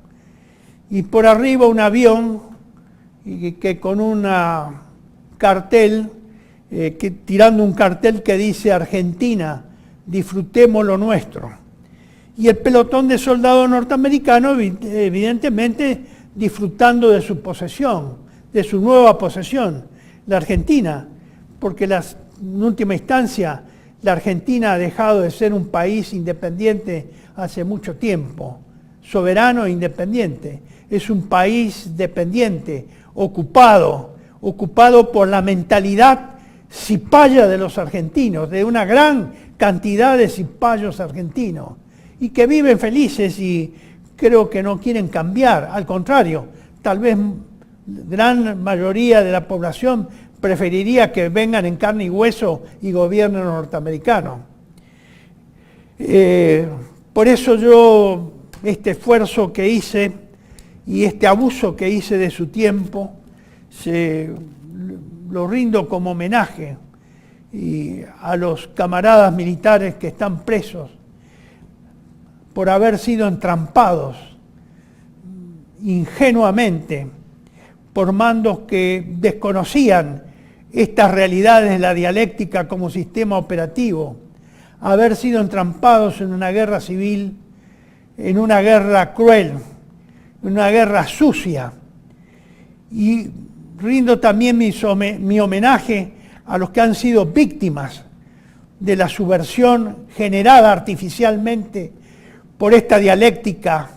y por arriba un avión que con una cartel, tirando un cartel que dice Argentina, disfrutemos lo nuestro. Y el pelotón de soldados norteamericanos, evidentemente, disfrutando de su posesión, de su nueva posesión, la Argentina, porque en última instancia la Argentina ha dejado de ser un país independiente hace mucho tiempo, soberano e independiente. Es un país dependiente, ocupado por la mentalidad cipaya de los argentinos, de una gran cantidad de cipayos argentinos, y que viven felices y creo que no quieren cambiar. Al contrario, tal vez gran mayoría de la población preferiría que vengan en carne y hueso y gobiernen los norteamericanos. Por eso yo, este esfuerzo que hice y este abuso que hice de su tiempo, lo rindo como homenaje a los camaradas militares que están presos por haber sido entrampados ingenuamente por mandos que desconocían estas realidades de la dialéctica como sistema operativo, haber sido entrampados en una guerra civil, en una guerra cruel, en una guerra sucia. Y rindo también mi homenaje a los que han sido víctimas de la subversión generada artificialmente por esta dialéctica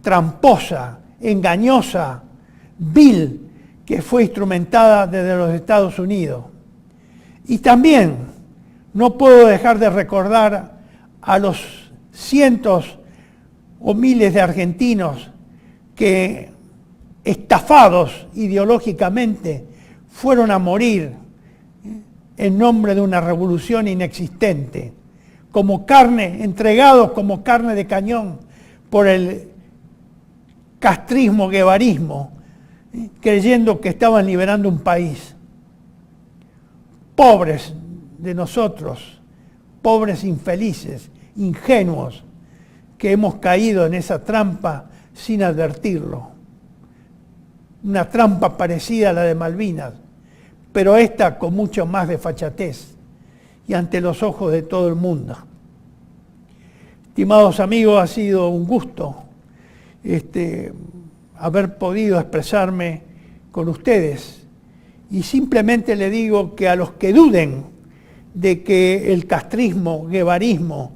tramposa, engañosa, vil, que fue instrumentada desde los Estados Unidos. Y también no puedo dejar de recordar a los cientos o miles de argentinos que, estafados ideológicamente, fueron a morir en nombre de una revolución inexistente, como carne, entregados como carne de cañón por el castrismo, guevarismo, creyendo que estaban liberando un país. Pobres de nosotros, pobres infelices, ingenuos, que hemos caído en esa trampa sin advertirlo. Una trampa parecida a la de Malvinas, pero esta con mucho más desfachatez y ante los ojos de todo el mundo. Estimados amigos, ha sido un gusto haber podido expresarme con ustedes, y simplemente le digo que a los que duden de que el castrismo, guevarismo,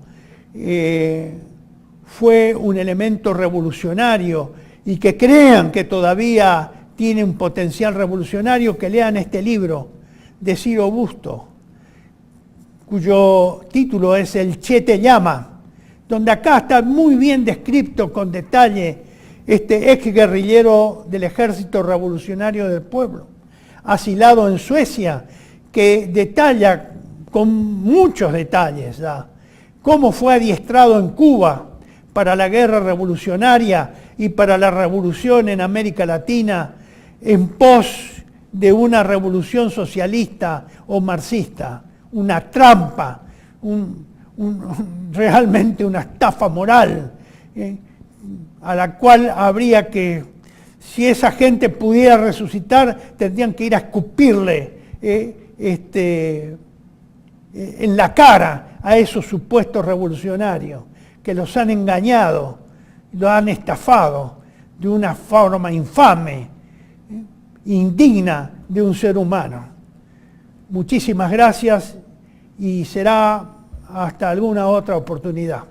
fue un elemento revolucionario y que crean que todavía tiene un potencial revolucionario, que lean este libro de Ciro Busto, cuyo título es El Che te llama, donde acá está muy bien descrito con detalle este ex guerrillero del Ejército Revolucionario del Pueblo, asilado en Suecia, que detalla con muchos detalles cómo fue adiestrado en Cuba para la guerra revolucionaria y para la revolución en América Latina en pos de una revolución socialista o marxista, una trampa, realmente una estafa moral, a la cual habría que, si esa gente pudiera resucitar, tendrían que ir a escupirle en la cara a esos supuestos revolucionarios que los han engañado, los han estafado de una forma infame, indigna de un ser humano. Muchísimas gracias y será hasta alguna otra oportunidad.